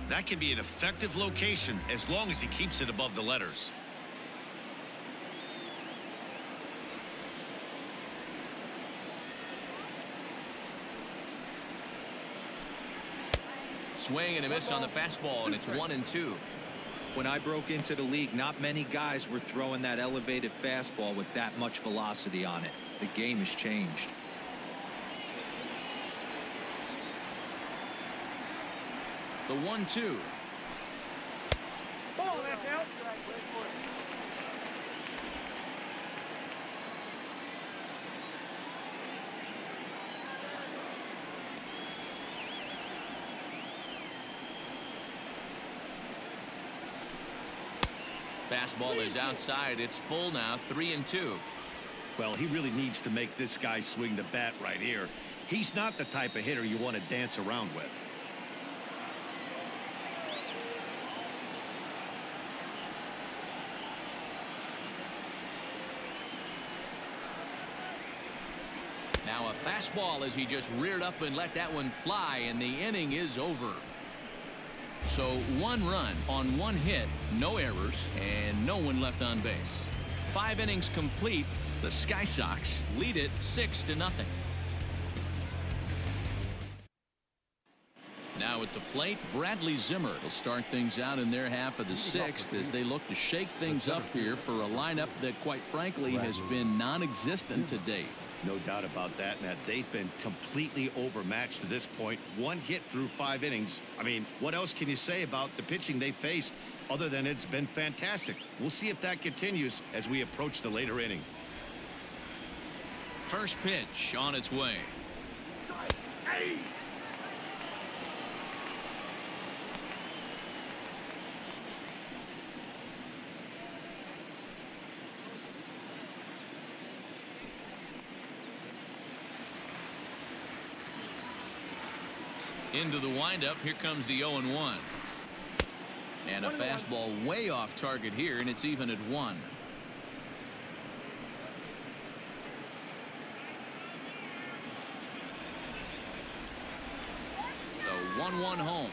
That can be an effective location as long as he keeps it above the letters. Swing and a miss on the fastball, and it's 1-2. When I broke into the league, not many guys were throwing that elevated fastball with that much velocity on it. The game has changed. The 1-2. Ball, that's out. Fastball is outside. It's full now. 3-2. Well, he really needs to make this guy swing the bat right here. He's not the type of hitter you want to dance around with. Now a fastball as he just reared up and let that one fly, and the inning is over. So 1 run on 1 hit, no errors, and no one left on base. 5 innings complete. The Sky Sox lead it 6-0. Now at the plate, Bradley Zimmer will start things out in their half of the 6th as they look to shake things up here for a lineup that, quite frankly, has been non-existent to date. No doubt about that, Matt. They've been completely overmatched to this point. 1 hit through 5 innings. I mean, what else can you say about the pitching they faced other than it's been fantastic? We'll see if that continues as we approach the later inning. First pitch on its way. Into the windup. Here comes the 0-1. And a fastball way off target here, and it's even at 1. The 1-1 home.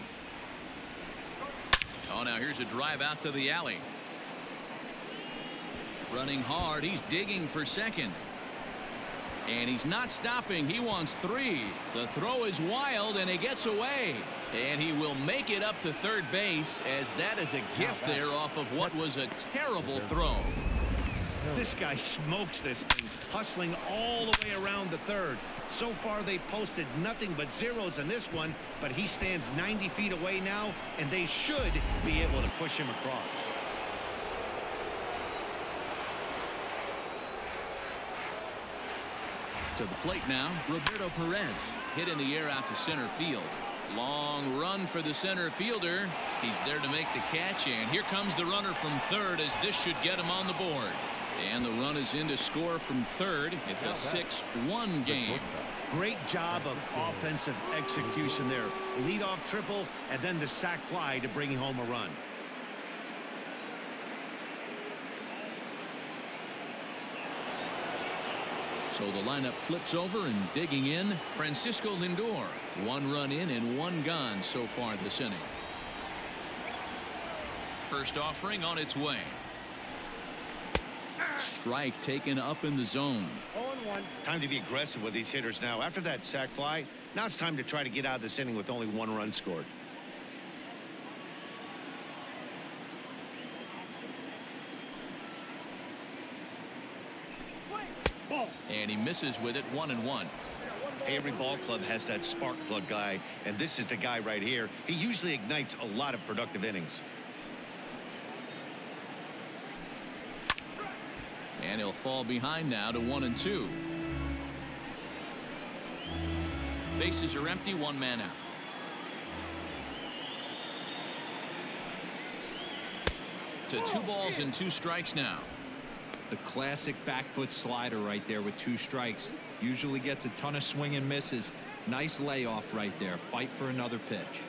Oh, now here's a drive out to the alley. Running hard. He's digging for second. And he's not stopping. He wants 3. The throw is wild, and he gets away. And he will make it up to third base, as that is a gift there off of what was a terrible throw. This guy smokes this thing, hustling all the way around the third. So far, they posted nothing but zeros in this one, but he stands 90 feet away now, and they should be able to push him across. To the plate now, Roberto Perez. Hit in the air out to center field. Long run for the center fielder. He's there to make the catch, and here comes the runner from third, as this should get him on the board. And the run is in to score from third. It's a 6-1 game. Great job of offensive execution there. Leadoff triple, and then the sac fly to bring home a run. So the lineup flips over, and digging in, Francisco Lindor. 1 run in and 1 gone so far this inning. First offering on its way. Strike taken up in the zone. 0-1. Time to be aggressive with these hitters now. After that sac fly, now it's time to try to get out of this inning with only 1 run scored. And he misses with it. 1-1. Hey, every ball club has that spark plug guy, and this is the guy right here. He usually ignites a lot of productive innings. And he'll fall behind now to 1-2. Bases are empty. 1 man out. To 2 balls and 2 strikes now. The classic back foot slider right there with 2 strikes. Usually gets a ton of swing and misses. Nice layoff right there. Fight for another pitch.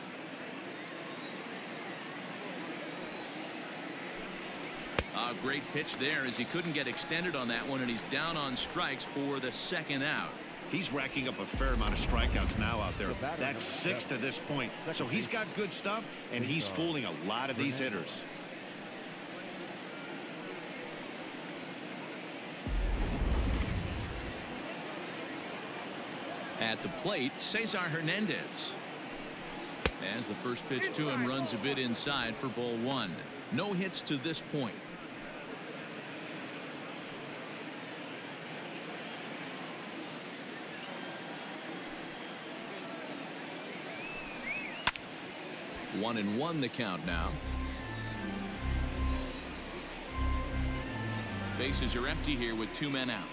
A great pitch there, as he couldn't get extended on that one, and he's down on strikes for the 2nd out. He's racking up a fair amount of strikeouts now out there. That's 6 to this point. So he's got good stuff, and he's fooling a lot of these hitters. At the plate, Cesar Hernandez. As the first pitch to him runs a bit inside for ball 1. No hits to this point. 1-1 the count now. Bases are empty here with 2 men out.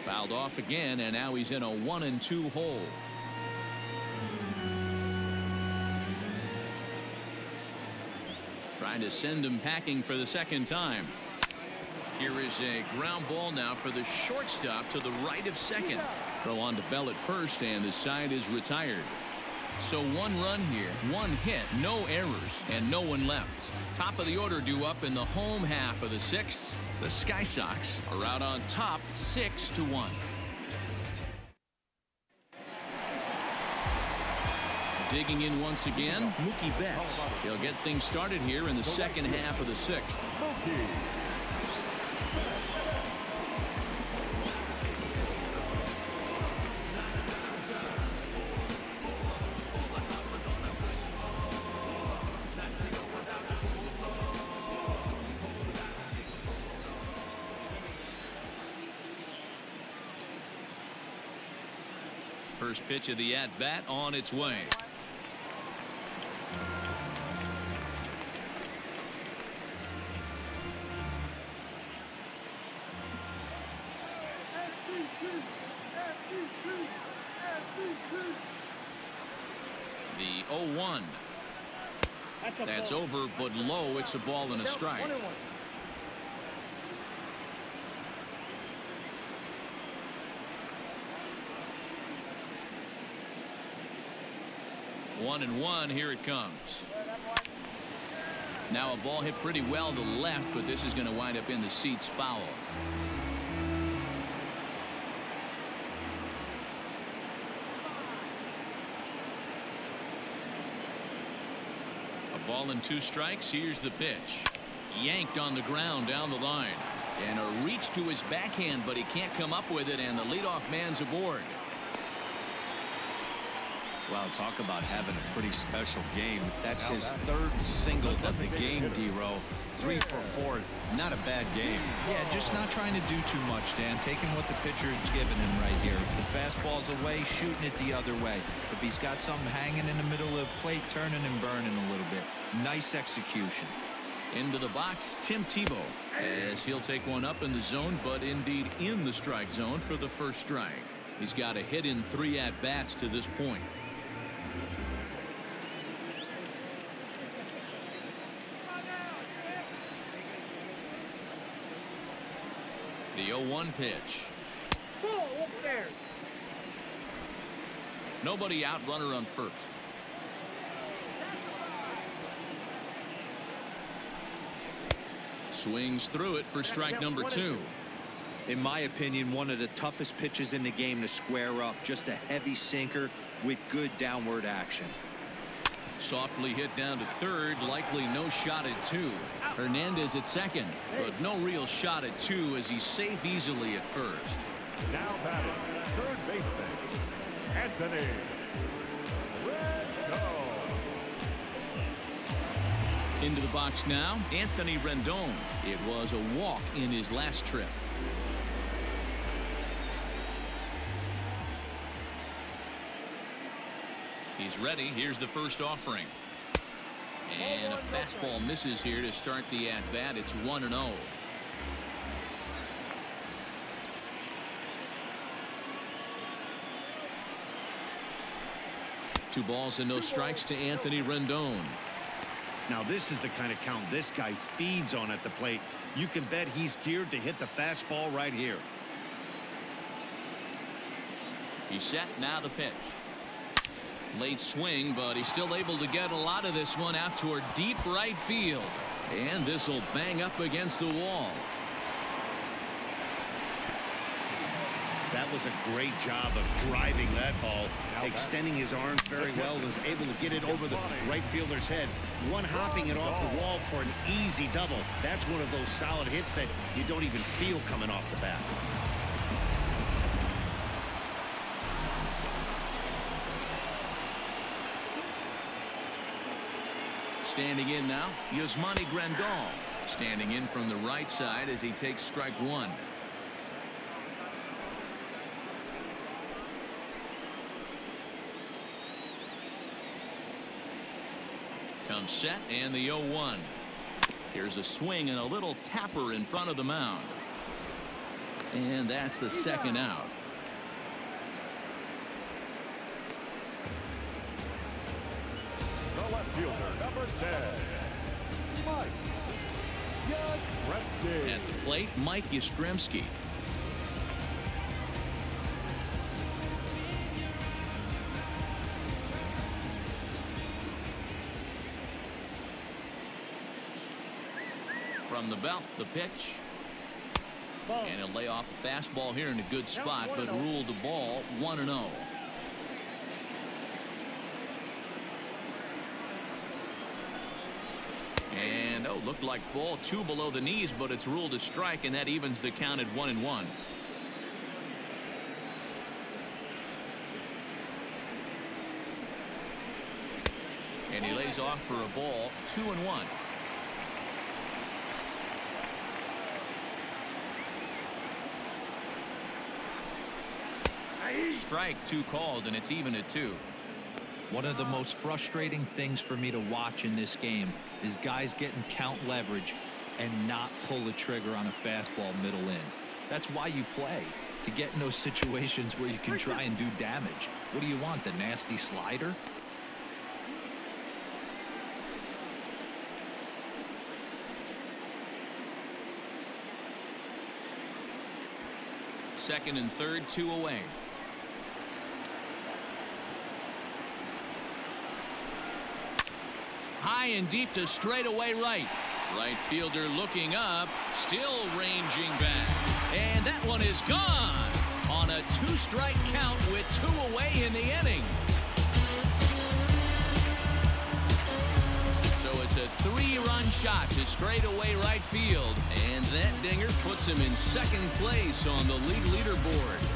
Fouled off again, and now he's in a 1-2 hole. Trying to send him packing for the second time. Here is a ground ball now for the shortstop to the right of second. Throw on to Bell at first, and the side is retired. So 1 run here, 1 hit, no errors, and no one left. Top of the order due up in the home half of the 6th. The Sky Sox are out on top 6-1. Digging in once again, Mookie Betts. He'll get things started here in the second half of the 6th. First pitch of the at-bat on its way. The 0-1. That's over, but low. It's a ball and a strike. 1-1. Here it comes. Now a ball hit pretty well to the left, but this is going to wind up in the seats foul. A ball and 2 strikes. Here's the pitch. Yanked on the ground down the line. And a reach to his backhand, but he can't come up with it, and the leadoff man's aboard. Well, talk about having a pretty special game. That's his 3rd single of the game, D-Row. 3 for 4. Not a bad game. Yeah, just not trying to do too much, Dan. Taking what the pitcher's giving him right here. If the fastball's away, shooting it the other way. If he's got something hanging in the middle of the plate, turning and burning a little bit. Nice execution. Into the box, Tim Tebow, as he'll take one up in the zone, but indeed in the strike zone for the first strike. He's got a hit in 3 at-bats to this point. The 0-1 pitch. Nobody out, runner on first. Swings through it for strike number 2. In my opinion, one of the toughest pitches in the game to square up. Just a heavy sinker with good downward action. Softly hit down to third, likely no shot at 2. Hernandez at second, but no real shot at 2 as he's safe easily at first. Now batting, third baseman, Anthony Rendon. Into the box now, Anthony Rendon. It was a walk in his last trip. He's ready. Here's the first offering. And a fastball misses here to start the at-bat. It's 1-0. 2 balls and no strikes to Anthony Rendon. Now this is the kind of count this guy feeds on at the plate. You can bet he's geared to hit the fastball right here. He's set. Now the pitch. Late swing, but he's still able to get a lot of this one out toward deep right field. And this will bang up against the wall. That was a great job of driving that ball, extending his arms very well, was able to get it over the right fielder's head, one hopping it off the wall for an easy double. That's one of those solid hits that you don't even feel coming off the bat. Standing in now, Yasmani Grandal. Standing in from the right side as he takes strike 1. Comes set and the 0-1. Here's a swing and a little tapper in front of the mound. And that's the second out. The left fielder, number 10, Mike Yastrzemski. At the plate, Mike Yastrzemski. From the belt, the pitch. And he'll lay off a fastball here in a good spot, but ruled the ball 1-0. And looked like ball 2 below the knees, but it's ruled a strike, and that evens the count at 1-1. And he lays off for a ball 2-1. Strike 2 called, and it's even at 2. One of the most frustrating things for me to watch in this game is guys getting count leverage and not pull the trigger on a fastball middle in. That's why you play, to get in those situations where you can try and do damage. What do you want, the nasty slider? Second and third, 2 away. High and deep to straightaway right. Right fielder looking up, still ranging back. And that one is gone on a 2-strike count with 2 away in the inning. So it's a 3-run shot to straightaway right field. And that dinger puts him in second place on the league leaderboard.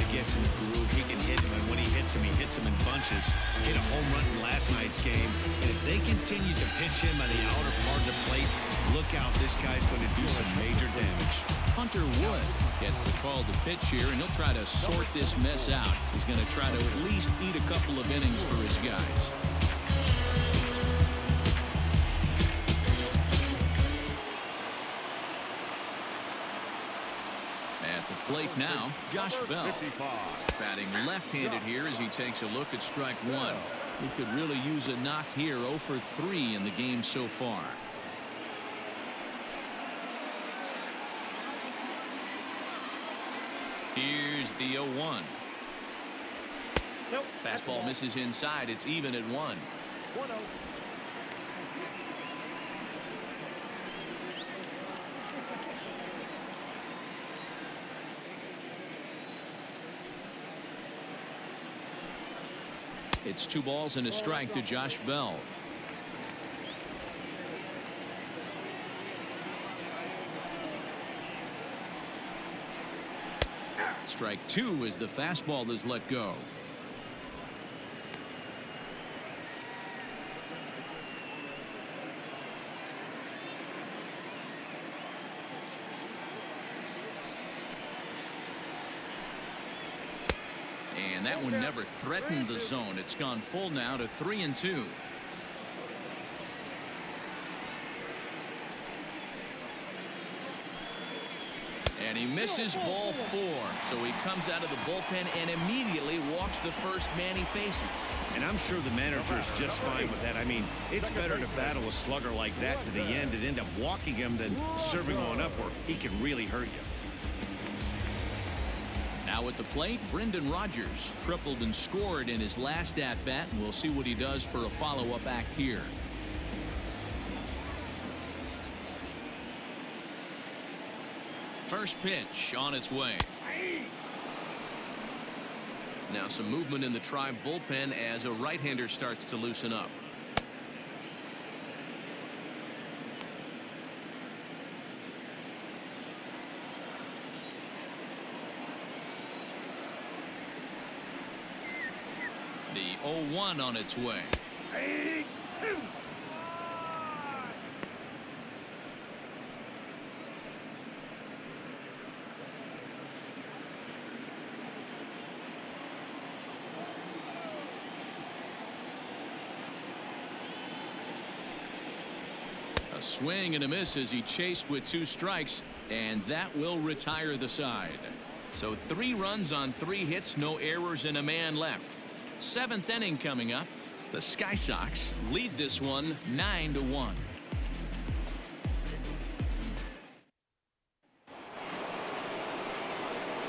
Gets in the groove, he can hit him, and when he hits him in bunches. Hit a home run in last night's game, and if they continue to pitch him on the outer part of the plate, look out, this guy's going to do some major damage. Hunter Wood gets the call to pitch here, and he'll try to sort this mess out. He's going to try to at least eat a couple of innings for his guys. Plate now, Josh Bell. Batting left-handed here as he takes a look at strike 1. He could really use a knock here. 0 for 3 in the game so far. Here's the 0-1. Fastball misses inside. It's even at 1. 1-0. It's 2 balls and a strike to Josh Bell. Strike 2 as the fastball is let go. And that one never threatened the zone. It's gone full now to 3-2. And he misses ball 4. So he comes out of the bullpen and immediately walks the first man he faces. And I'm sure the manager is just fine with that. I mean, it's better to battle a slugger like that to the end and end up walking him than serving on up where he can really hurt you. Now at the plate, Brendan Rodgers tripled and scored in his last at-bat, and we'll see what he does for a follow-up act here. First pitch on its way. Now some movement in the Tribe bullpen as a right-hander starts to loosen up. The 0-1 on its way. A swing and a miss as he chased with 2 strikes, and that will retire the side. So 3 runs on 3 hits, no errors, and a man left. 7th inning coming up. The Sky Sox lead this one 9-1.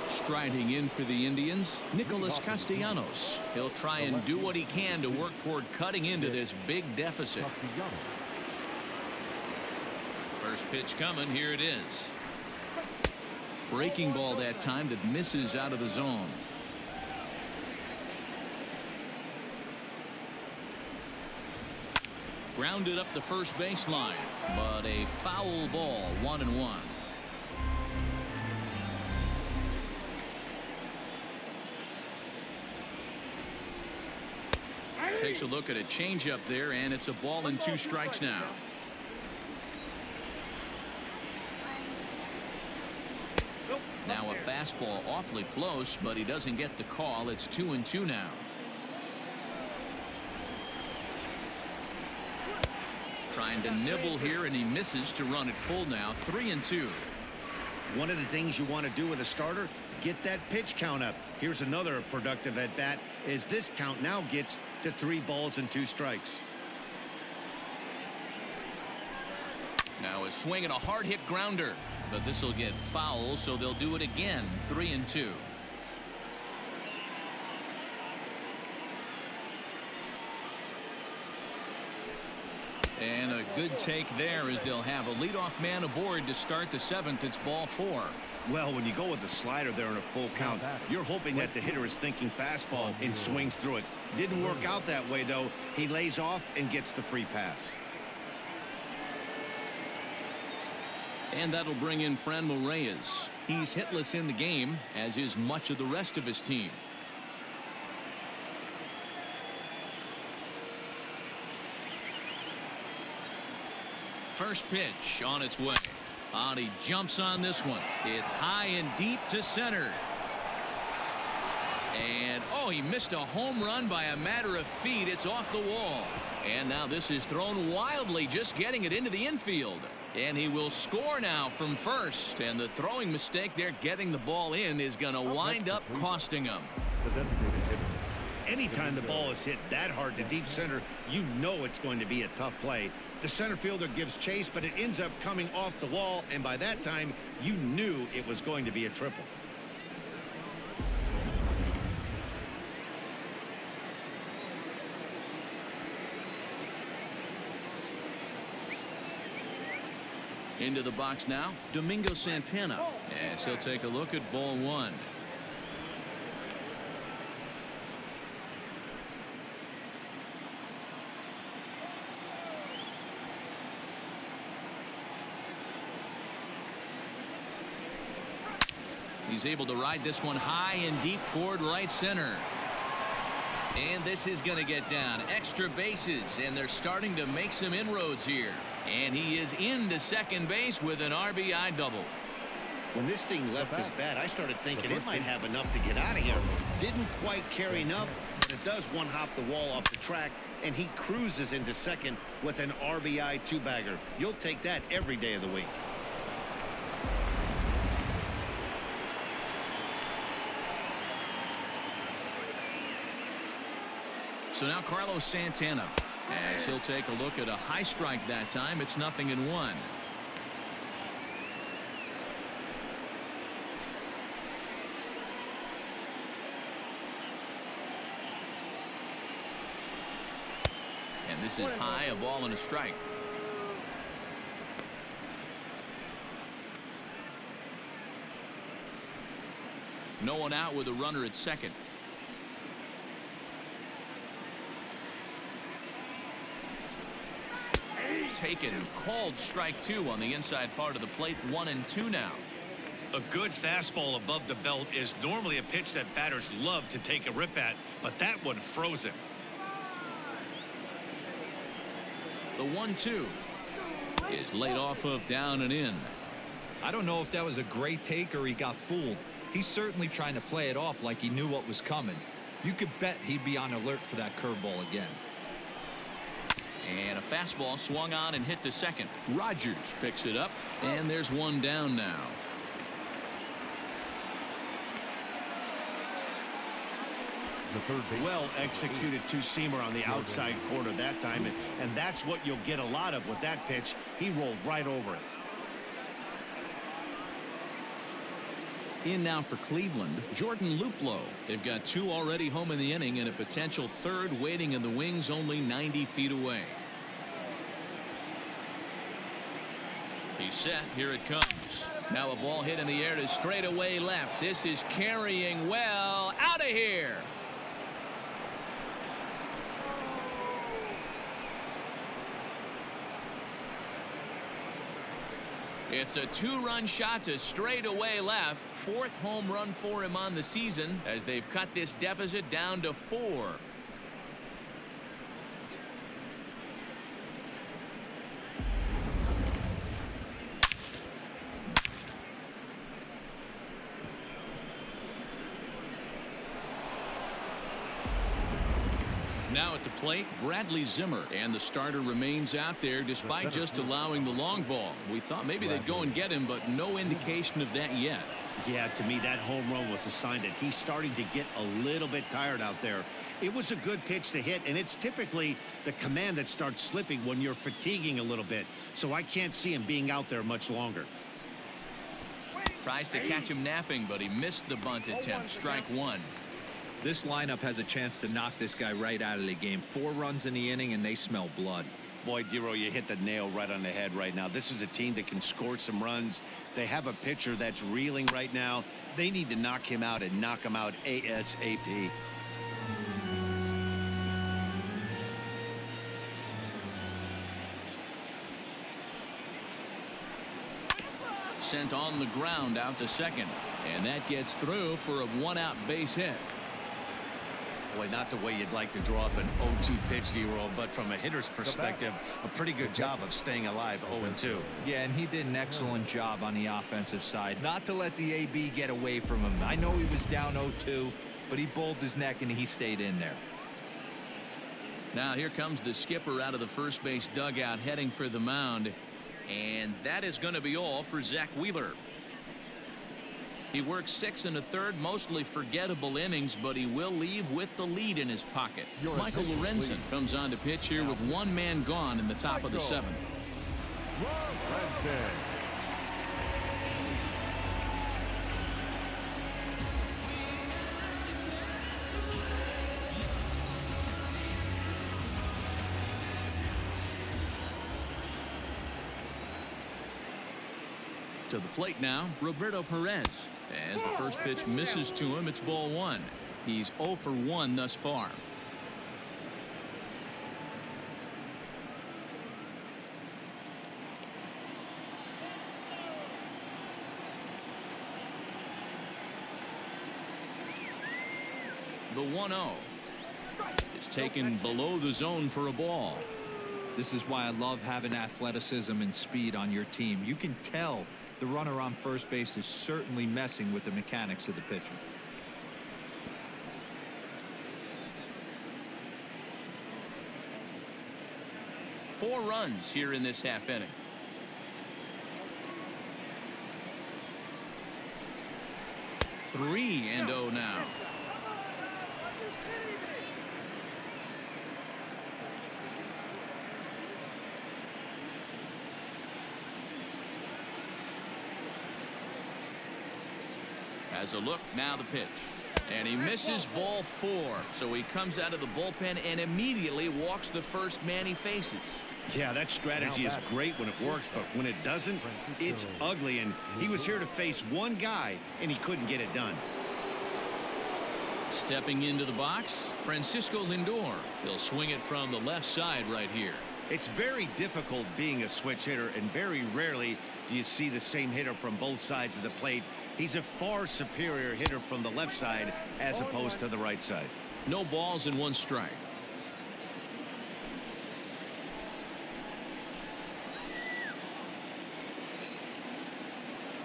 Striding in for the Indians, Nicholas Castellanos. He'll try and do what he can to work toward cutting into this big deficit. First pitch coming. Here it is. Breaking ball that time that misses out of the zone. Grounded up the first baseline, but a foul ball. 1-1. Takes a look at a changeup there, and it's a ball and 2 strikes now. Now a fastball awfully close, but he doesn't get the call. It's 2-2 now. Trying to nibble here, and he misses to run it full now. 3-2. One of the things you want to do with a starter, get that pitch count up. Here's another productive at bat as this count now gets to 3 balls and 2 strikes. Now a swing and a hard hit grounder, but this will get foul, so they'll do it again. 3-2. And a good take there as they'll have a leadoff man aboard to start the 7th. It's ball 4. Well, when you go with the slider there in a full count, you're hoping that the hitter is thinking fastball and swings through it. Didn't work out that way, though. He lays off and gets the free pass. And that'll bring in Franmil Reyes. He's hitless in the game, as is much of the rest of his team. First pitch on its way. He jumps on this one. It's high and deep to center. And he missed a home run by a matter of feet. It's off the wall. And now this is thrown wildly, just getting it into the infield. And he will score now from first. And the throwing mistake there, getting the ball in, is going to wind up costing him. Anytime the ball is hit that hard to deep center, you know it's going to be a tough play. The center fielder gives chase, but it ends up coming off the wall, and by that time you knew it was going to be a triple. Into the box now, Domingo Santana, as he'll take a look at ball 1. He's able to ride this one high and deep toward right center. And this is going to get down. Extra bases, and they're starting to make some inroads here. And he is into second base with an RBI double. When this thing left his bat, I started thinking it might have enough to get out of here. Didn't quite carry enough, but it does one-hop the wall off the track, and he cruises into second with an RBI 2-bagger. You'll take that every day of the week. So now Carlos Santana, as he'll take a look at a high strike that time. It's 0-1. And this is high, a ball and a strike. No one out with a runner at second. Taken, called strike 2 on the inside part of the plate. 1-2 now. A good fastball above the belt is normally a pitch that batters love to take a rip at, but that one froze him. The 1-2 is laid off of down and in. I don't know if that was a great take or he got fooled. He's certainly trying to play it off like he knew what was coming. You could bet he'd be on alert for that curveball again. And a fastball swung on and hit to second. Rogers picks it up, and there's one down now. The third base. Well executed two-seamer on the outside corner that time, and that's what you'll get a lot of with that pitch. He rolled right over it. In now for Cleveland, Jordan Luplow. They've got two already home in the inning and a potential third waiting in the wings only 90 feet away. He's set. Here it comes. Now a ball hit in the air to straightaway left. This is carrying well. Out of here. It's a two-run shot to straightaway left. Fourth home run for him on the season as they've cut this deficit down to 4. Now at the plate, Bradley Zimmer, and the starter remains out there despite just allowing the long ball. We thought maybe they'd go and get him, but no indication of that yet. Yeah, to me, that home run was a sign that he's starting to get a little bit tired out there. It was a good pitch to hit, and it's typically the command that starts slipping when you're fatiguing a little bit. So I can't see him being out there much longer. Tries to catch him napping, but he missed the bunt attempt. Strike one. This lineup has a chance to knock this guy right out of the game. 4 runs in the inning, and they smell blood. Boy, Dero, you hit the nail right on the head right now. This is a team that can score some runs. They have a pitcher that's reeling right now. They need to knock him out and knock him out ASAP. Sent on the ground out to second, and that gets through for a 1-out base hit. Boy, not the way you'd like to draw up an 0-2 pitch, D-roll, but from a hitter's perspective, a pretty good job of staying alive 0-2. Yeah, and he did an excellent job on the offensive side. Not to let the AB get away from him. I know he was down 0-2, but he bowled his neck and he stayed in there. Now here comes the skipper out of the first base dugout heading for the mound. And that is going to be all for Zach Wheeler. He works 6 1/3, mostly forgettable innings, but he will leave with the lead in his pocket. Michael Lorenzen comes on to pitch here with 1 man gone in the top of the 7th. To the plate now, Roberto Perez. As the first pitch misses to him, it's ball 1. He's 0 for 1 thus far. The 1-0 is taken below the zone for a ball. This is why I love having athleticism and speed on your team. You can tell the runner on first base is certainly messing with the mechanics of the pitcher. Four runs here in this half inning. Three and 0 now. Has a look, now the pitch. And he misses ball 4. So he comes out of the bullpen and immediately walks the first man he faces. Yeah, that strategy is great when it works, but when it doesn't, it's ugly. And he was here to face one guy, and he couldn't get it done. Stepping into the box, Francisco Lindor. He'll swing it from the left side right here. It's very difficult being a switch hitter, and very rarely do you see the same hitter from both sides of the plate. He's a far superior hitter from the left side as opposed to the right side. No balls and 1 strike.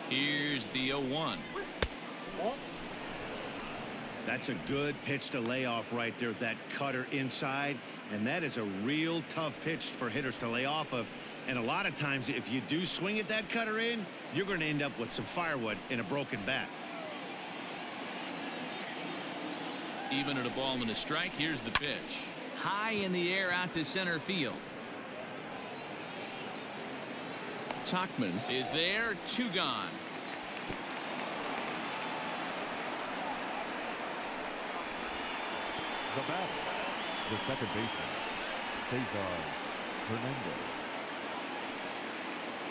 Here's the 0-1. That's a good pitch to lay off right there. That cutter inside. And that is a real tough pitch for hitters to lay off of. And a lot of times, if you do swing at that cutter in, you're going to end up with some firewood in a broken bat. Even at a ball and a strike, here's the pitch. High in the air out to center field. Tauchman is there. 2 gone. The batter, the second baseman, Cesar Hernandez.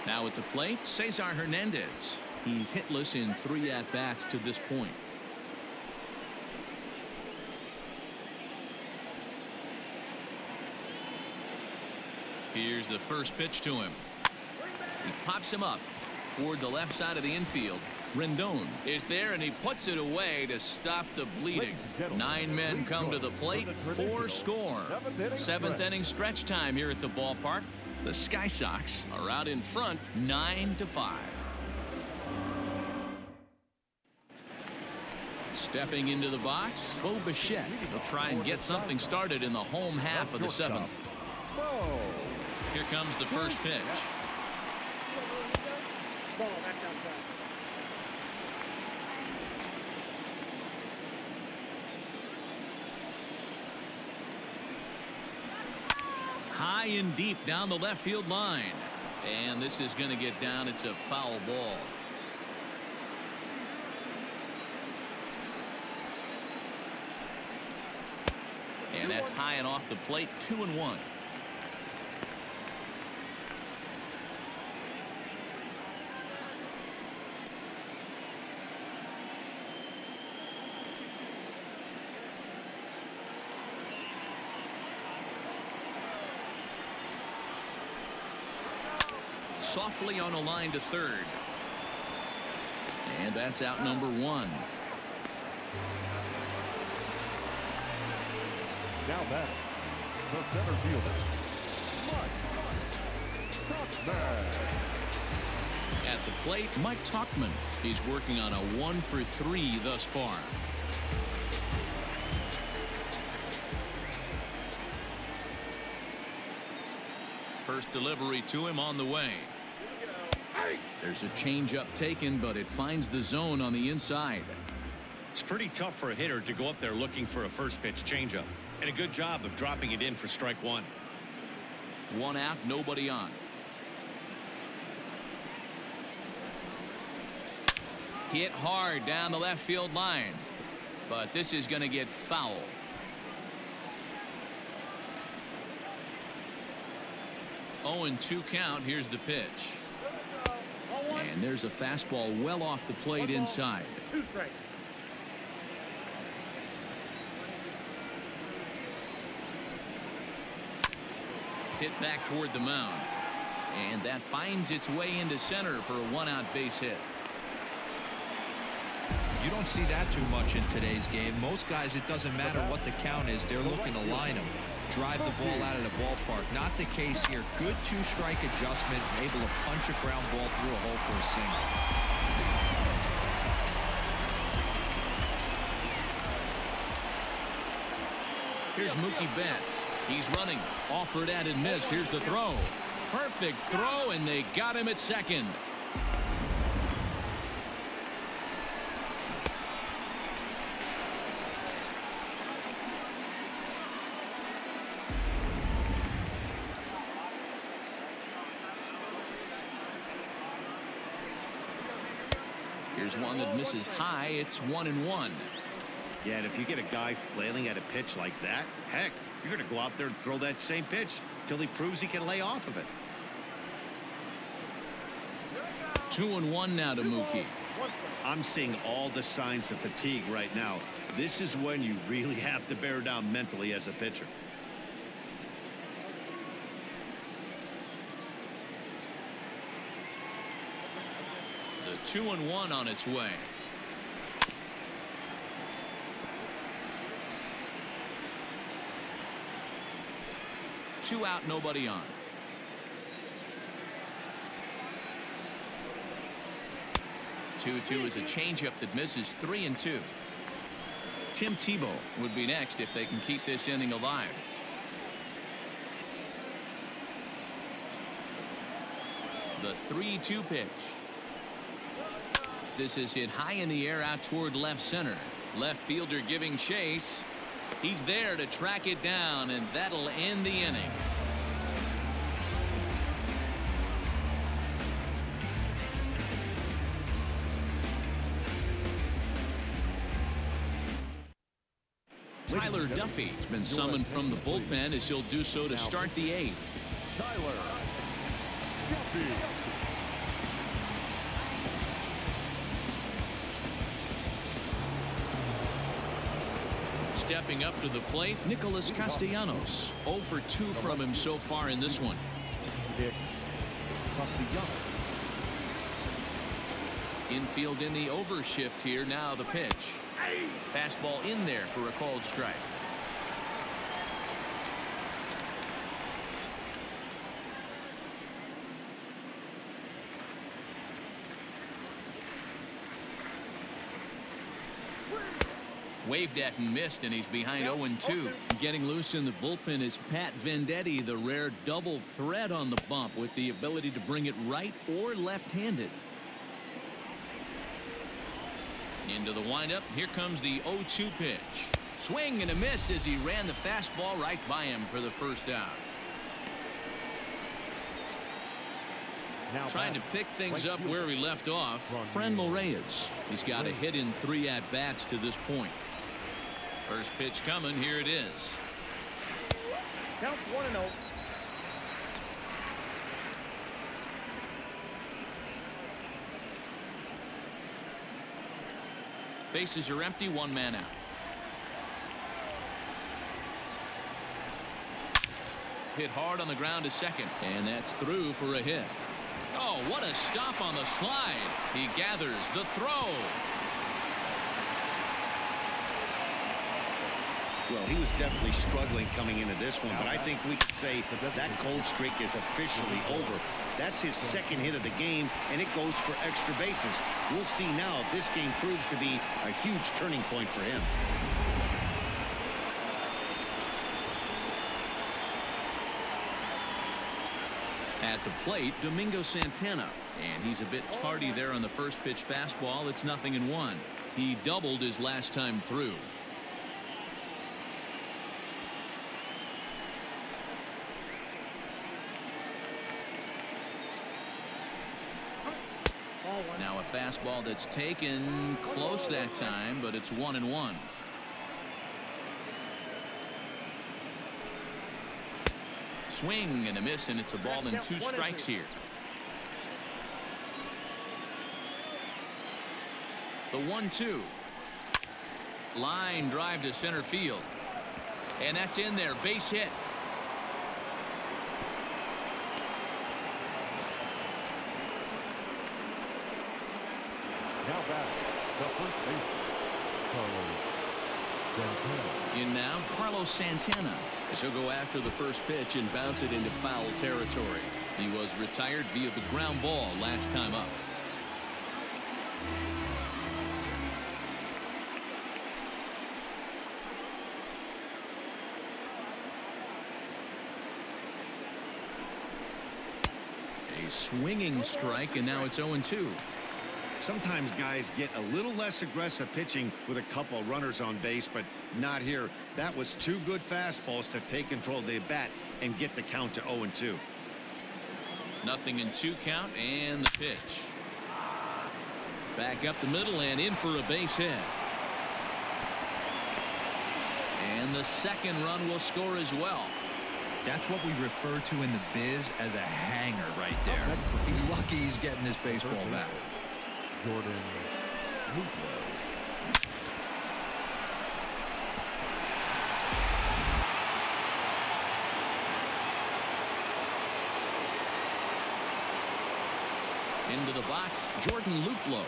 Now at the plate, Cesar Hernandez. He's hitless in 3 at-bats to this point. Here's the first pitch to him. He pops him up toward the left side of the infield. Rendon is there, and he puts it away to stop the bleeding. 9 men come to the plate, 4 score. 7th inning stretch time here at the ballpark. The Sky Sox are out in front 9-5. Stepping into the box, Bo Bichette will try and get something started in the home half of the 7th. Here comes the first pitch. Ball back outside. High and deep down the left field line. And this is going to get down. It's a foul ball. And that's high and off the plate. 2-1. Softly on a line to third. And that's out number 1. Now batting, the center fielder, Mike Tauchman. At the plate, Mike Tauchman. He's working on a 1-for-3 thus far. First delivery to him on the way. There's a changeup taken, but it finds the zone on the inside. It's pretty tough for a hitter to go up there looking for a first pitch changeup. And a good job of dropping it in for strike 1. 1 out, nobody on. Hit hard down the left field line. But this is going to get foul. Oh, and 2 count. Here's the pitch. And there's a fastball well off the plate inside. 2 strikes. Hit back toward the mound. And that finds its way into center for a 1-out base hit. You don't see that too much in today's game. Most guys, it doesn't matter what the count is. They're looking to line them, drive the ball out of the ballpark. Not the case here. Good 2-strike adjustment, able to punch a ground ball through a hole for a single. Here's Mookie Betts. He's running. Offered at and missed. Here's the throw. Perfect throw, and they got him at second. Here's one that misses high. It's 1-1. Yeah, and if you get a guy flailing at a pitch like that, heck, you're going to go out there and throw that same pitch till he proves he can lay off of it. 2-1 now to Mookie. I'm seeing all the signs of fatigue right now. This is when you really have to bear down mentally as a pitcher. The 2-1 on its way. Two out, nobody on. Two is a changeup that misses. 3-2. Tim Tebow would be next if they can keep this inning alive. The 3-2 pitch. This is hit high in the air out toward left center. Left fielder giving chase. He's there to track it down, and that'll end the inning. Tyler Duffy has been summoned from the bullpen as he'll do so to start the 8th. Tyler Duffy. Stepping up to the plate, Nicholas Castellanos. 0 for 2 from him so far in this one. Nick Castellanos. Infield in the overshift here. Now the pitch. Fastball in there for a called strike. Waved at and missed, and he's behind 0-2. Getting loose in the bullpen is Pat Venditti, the rare double threat on the bump with the ability to bring it right or left-handed. Into the windup. Here comes the 0-2 pitch. Swing and a miss as he ran the fastball right by him for the first out. Now Trying to pick things up where he left off, Franmil Reyes. He's got a hit in 3 at-bats to this point. First pitch coming. Here it is. Count 1-0. Bases are empty. 1 man out. Hit hard on the ground to second, and that's through for a hit. Oh, what a stop on the slide. He gathers the throw. Well, he was definitely struggling coming into this one, but I think we could say that cold streak is officially over. That's his second hit of the game, and it goes for extra bases. We'll see now if this game proves to be a huge turning point for him. At the plate, Domingo Santana, and he's a bit tardy there on the first pitch fastball. It's 0-1. He doubled his last time through. Now a fastball that's taken close that time, but it's 1-1. Swing and a miss, and it's a ball and 2 strikes here. The 1-2. Line drive to center field. And that's in there. Base hit. Now back, the first baseman, Carlos Santana. In now, Carlos Santana, as he'll go after the first pitch and bounce it into foul territory. He was retired via the ground ball last time up. A swinging strike, and now it's 0-2. Sometimes guys get a little less aggressive pitching with a couple runners on base, but not here. That was 2 good fastballs to take control of the bat and get the count to 0-2. 0-2 count, and the pitch. Back up the middle and in for a base hit. And the second run will score as well. That's what we refer to in the biz as a hanger right there. He's lucky he's getting his baseball back. Jordan Luplow. Into the box, Jordan Luplow.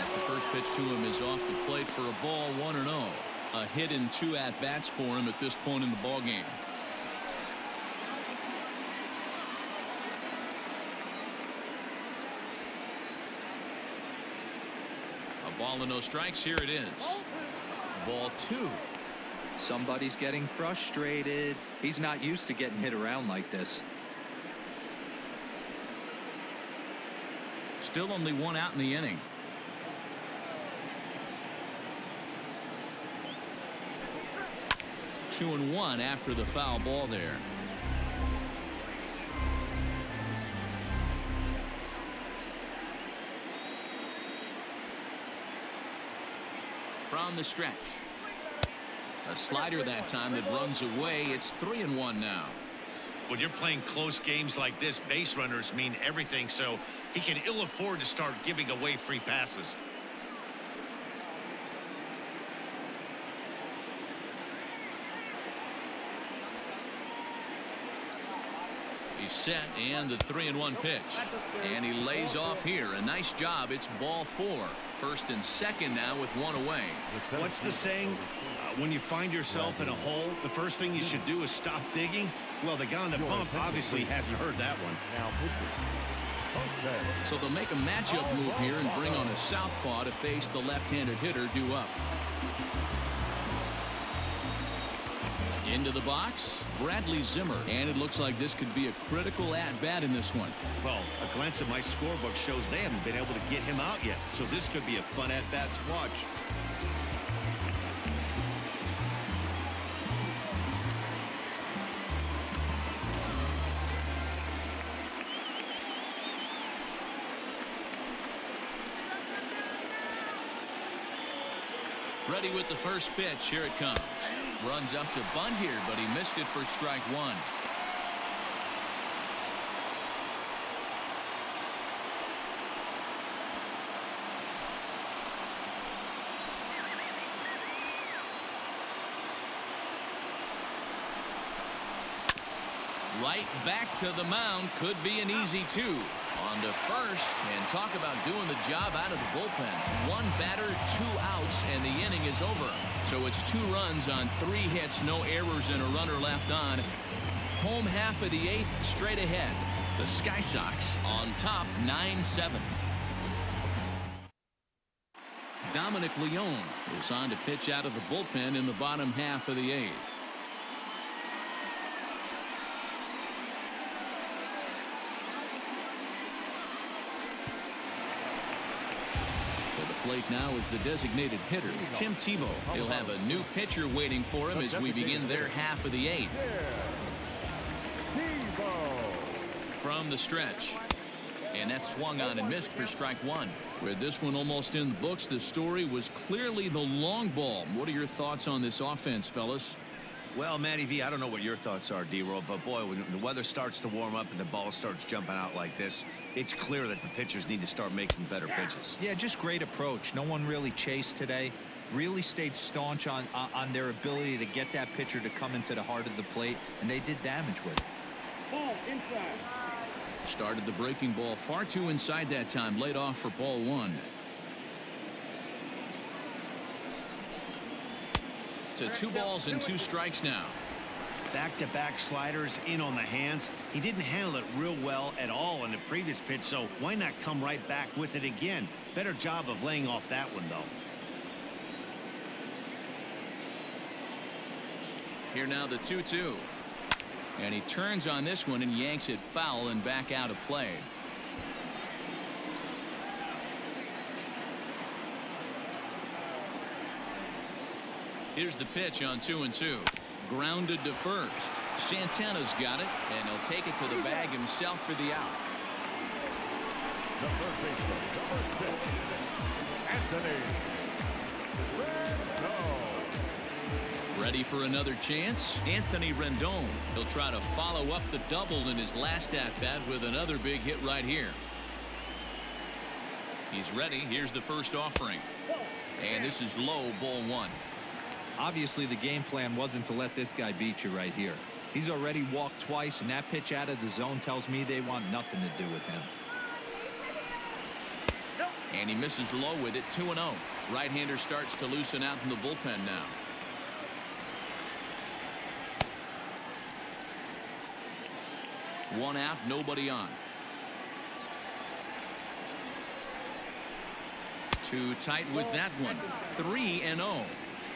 As the first pitch to him is off the plate for a ball, 1-0. A hit in 2 at-bats for him at this point in the ballgame. Ball and no strikes. Here it is. Ball 2. Somebody's getting frustrated. He's not used to getting hit around like this. Still only 1 out in the inning. Two and 1 after the foul ball there. From the stretch. A slider that time that runs away. It's 3-1 now. When you're playing close games like this, base runners mean everything, so he can ill afford to start giving away free passes. He's set, and the 3-1 pitch. And he lays off here. A nice job. It's ball 4. First and second now with 1 away. What's the saying? When you find yourself in a hole, the first thing you should do is stop digging. Well, the guy on the bump obviously hasn't heard that one. So they'll make a matchup move here and bring on a southpaw to face the left-handed hitter due up. Into the box, Bradley Zimmer, and it looks like this could be a critical at-bat in this one. Well, a glance at my scorebook shows they haven't been able to get him out yet, so this could be a fun at-bat to watch. Ready with the first pitch. Here it comes. Runs up to bunt here, but he missed it for strike 1. Right back to the mound. Could be an easy 2. On to first, and talk about doing the job out of the bullpen. 1 batter, 2 outs, and the inning is over. So it's 2 runs on 3 hits, no errors, and a runner left on. Home half of the 8th, straight ahead. The Sky Sox on top, 9-7. Dominic Leone is on to pitch out of the bullpen in the bottom half of the 8th. Plate now is the designated hitter, Tim Tebow. He'll have a new pitcher waiting for him as we begin their half of the 8th. From the stretch. And that swung on and missed for strike 1. With this one almost in the books, the story was clearly the long ball. What are your thoughts on this offense, fellas? Well, Matty V, I don't know what your thoughts are, D-Roll, but boy, when the weather starts to warm up and the ball starts jumping out like this, it's clear that the pitchers need to start making better pitches. Yeah, just great approach. No one really chased today. Really stayed staunch on their ability to get that pitcher to come into the heart of the plate, and they did damage with it. Ball inside. Started the breaking ball far too inside that time. Laid off for ball 1. To 2 balls and 2 strikes now. Back-to-back sliders in on the hands. He didn't handle it real well at all in the previous pitch, so why not come right back with it again? Better job of laying off that one, though. Here now the 2-2. And he turns on this one and yanks it foul and back out of play. Here's the pitch on 2-2. Grounded to first. Santana's got it, and he'll take it to the bag himself for the out. The first baseman, number 6, Anthony Rendon. Ready for another chance? Anthony Rendon. He'll try to follow up the double in his last at-bat with another big hit right here. He's ready. Here's the first offering. And this is low, ball 1. Obviously, the game plan wasn't to let this guy beat you right here. He's already walked twice, and that pitch out of the zone tells me they want nothing to do with him. And he misses low with it. 2-0. Right-hander starts to loosen out in the bullpen now. One out, nobody on. Too tight with that one. 3-0.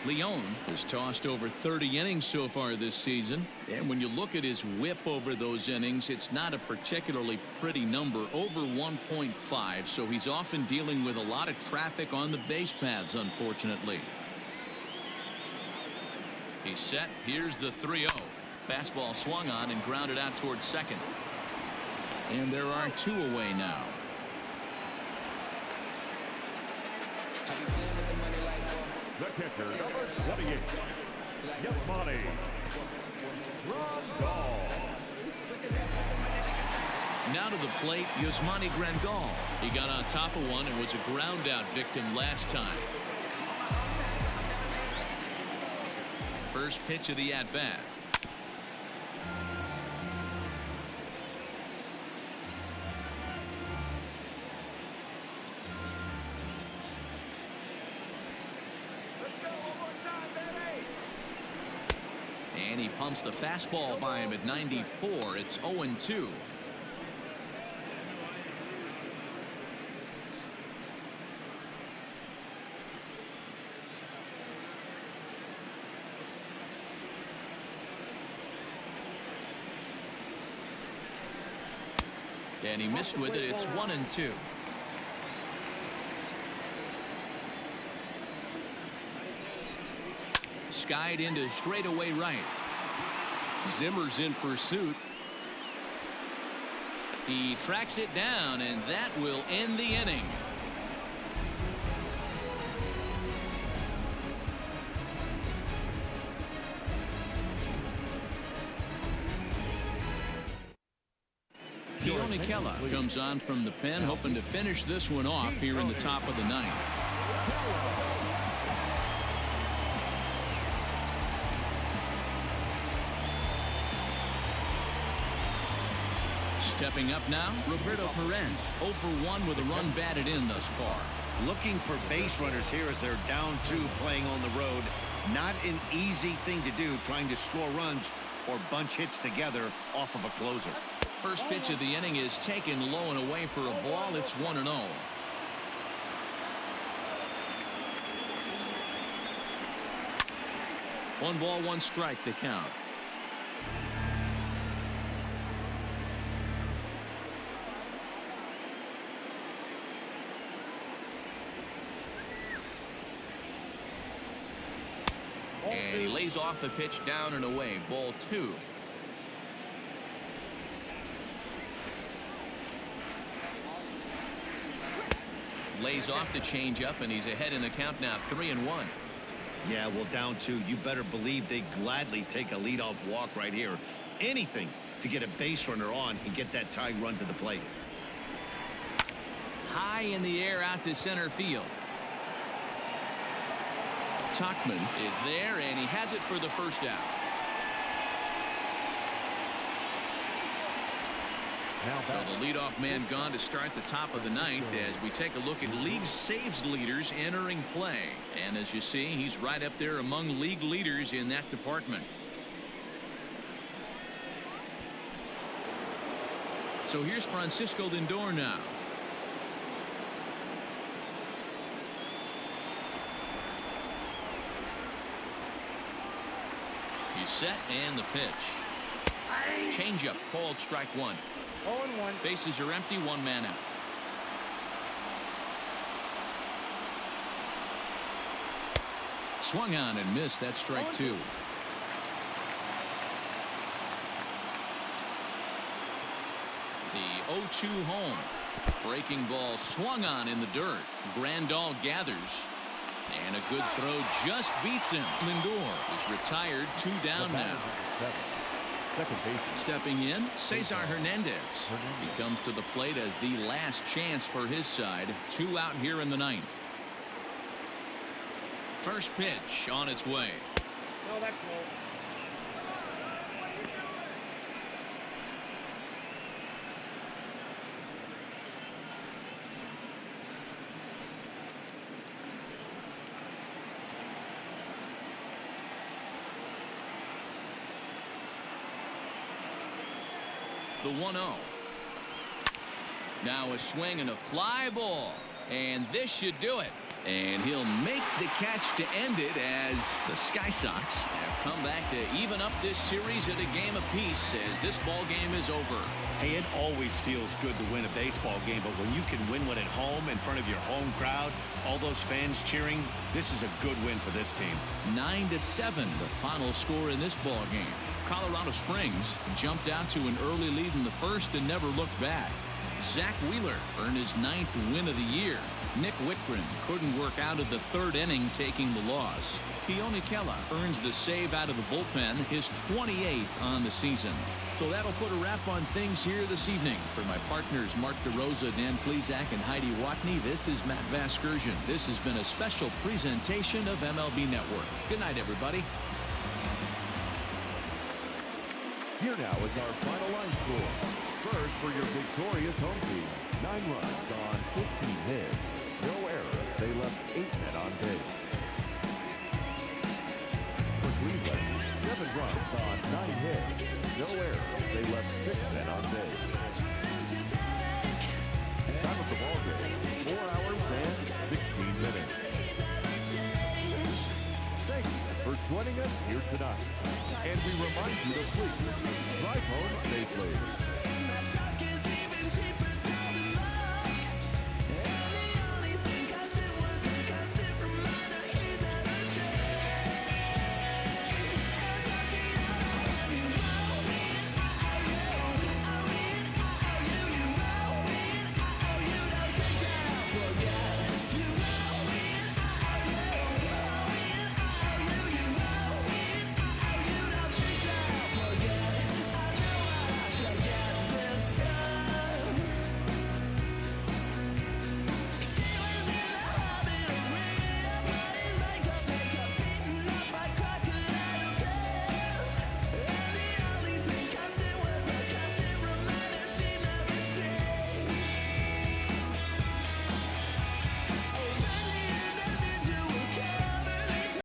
Leon has tossed over 30 innings so far this season, and when you look at his whip over those innings, it's not a particularly pretty number, over 1.5, so he's often dealing with a lot of traffic on the base paths, unfortunately. He's set. Here's the 3-0. Fastball swung on and grounded out towards second. And there are 2 away now. The kicker, number 28, Yasmani Grandal. Now to the plate, Yasmani Grandal. He got on top of one and was a ground out victim last time. First pitch of the at bat. And he pumps the fastball by him at 94. It's 0-2. And he missed with it. It's 1-2. Skied into straightaway right. Zimmer's in pursuit. He tracks it down, and that will end the inning. Keone Kela comes on from the pen, hoping to finish this one off here in the top of the ninth. Stepping up now, Roberto Perez, 0 for 1 with a run batted in thus far. Looking for base runners here as they're down 2 playing on the road. Not an easy thing to do, trying to score runs or bunch hits together off of a closer. First pitch of the inning is taken low and away for a ball. It's 1-0. 1 ball, 1 strike to count. And he lays off the pitch down and away. Ball 2. Lays off the changeup, and he's ahead in the count now, 3-1. Yeah, well, down 2. You better believe they gladly take a leadoff walk right here. Anything to get a base runner on and get that tying run to the plate. High in the air out to center field. Tuckman is there, and he has it for the first out. So the leadoff man gone to start the top of the ninth as we take a look at league saves leaders entering play. And as you see, he's right up there among league leaders in that department. So here's Francisco Lindor now. He's set, and the pitch. Changeup called strike 1. 0-1. Bases are empty, 1 man out. Swung on and missed. That's strike 2. The 0-2 home. Breaking ball swung on in the dirt. Grandal gathers. And a good throw just beats him. Lindor is retired, 2 down now. Stepping in, Cesar Hernandez. He comes to the plate as the last chance for his side. 2 out here in the ninth. First pitch on its way. No, that's low. The 1-0. Now a swing and a fly ball. And this should do it. And he'll make the catch to end it as the Sky Sox have come back to even up this series at a game apiece as this ball game is over. Hey, it always feels good to win a baseball game, but when you can win one at home in front of your home crowd, all those fans cheering, this is a good win for this team. 9-7, the final score in this ball game. Colorado Springs jumped out to an early lead in the first and never looked back. Zach Wheeler earned his 9th win of the year. Nick Whitgren couldn't work out of the 3rd inning, taking the loss. Keone Kela earns the save out of the bullpen, his 28th on the season. So that'll put a wrap on things here this evening. For my partners Mark DeRosa, Dan Plesac, and Heidi Watney, this is Matt Vasgersian. This has been a special presentation of MLB Network. Good night, everybody. Here now is our final line score. First for your victorious home team. 9 runs on 15 hits. No errors. They left 8 men on base. For Cleveland, 7 runs on 9 hits. No errors. They left 6 men on base. Time of the ball game, 4 hours and 16 minutes. Thank you for joining us here tonight. And we remind you to please drive home safely.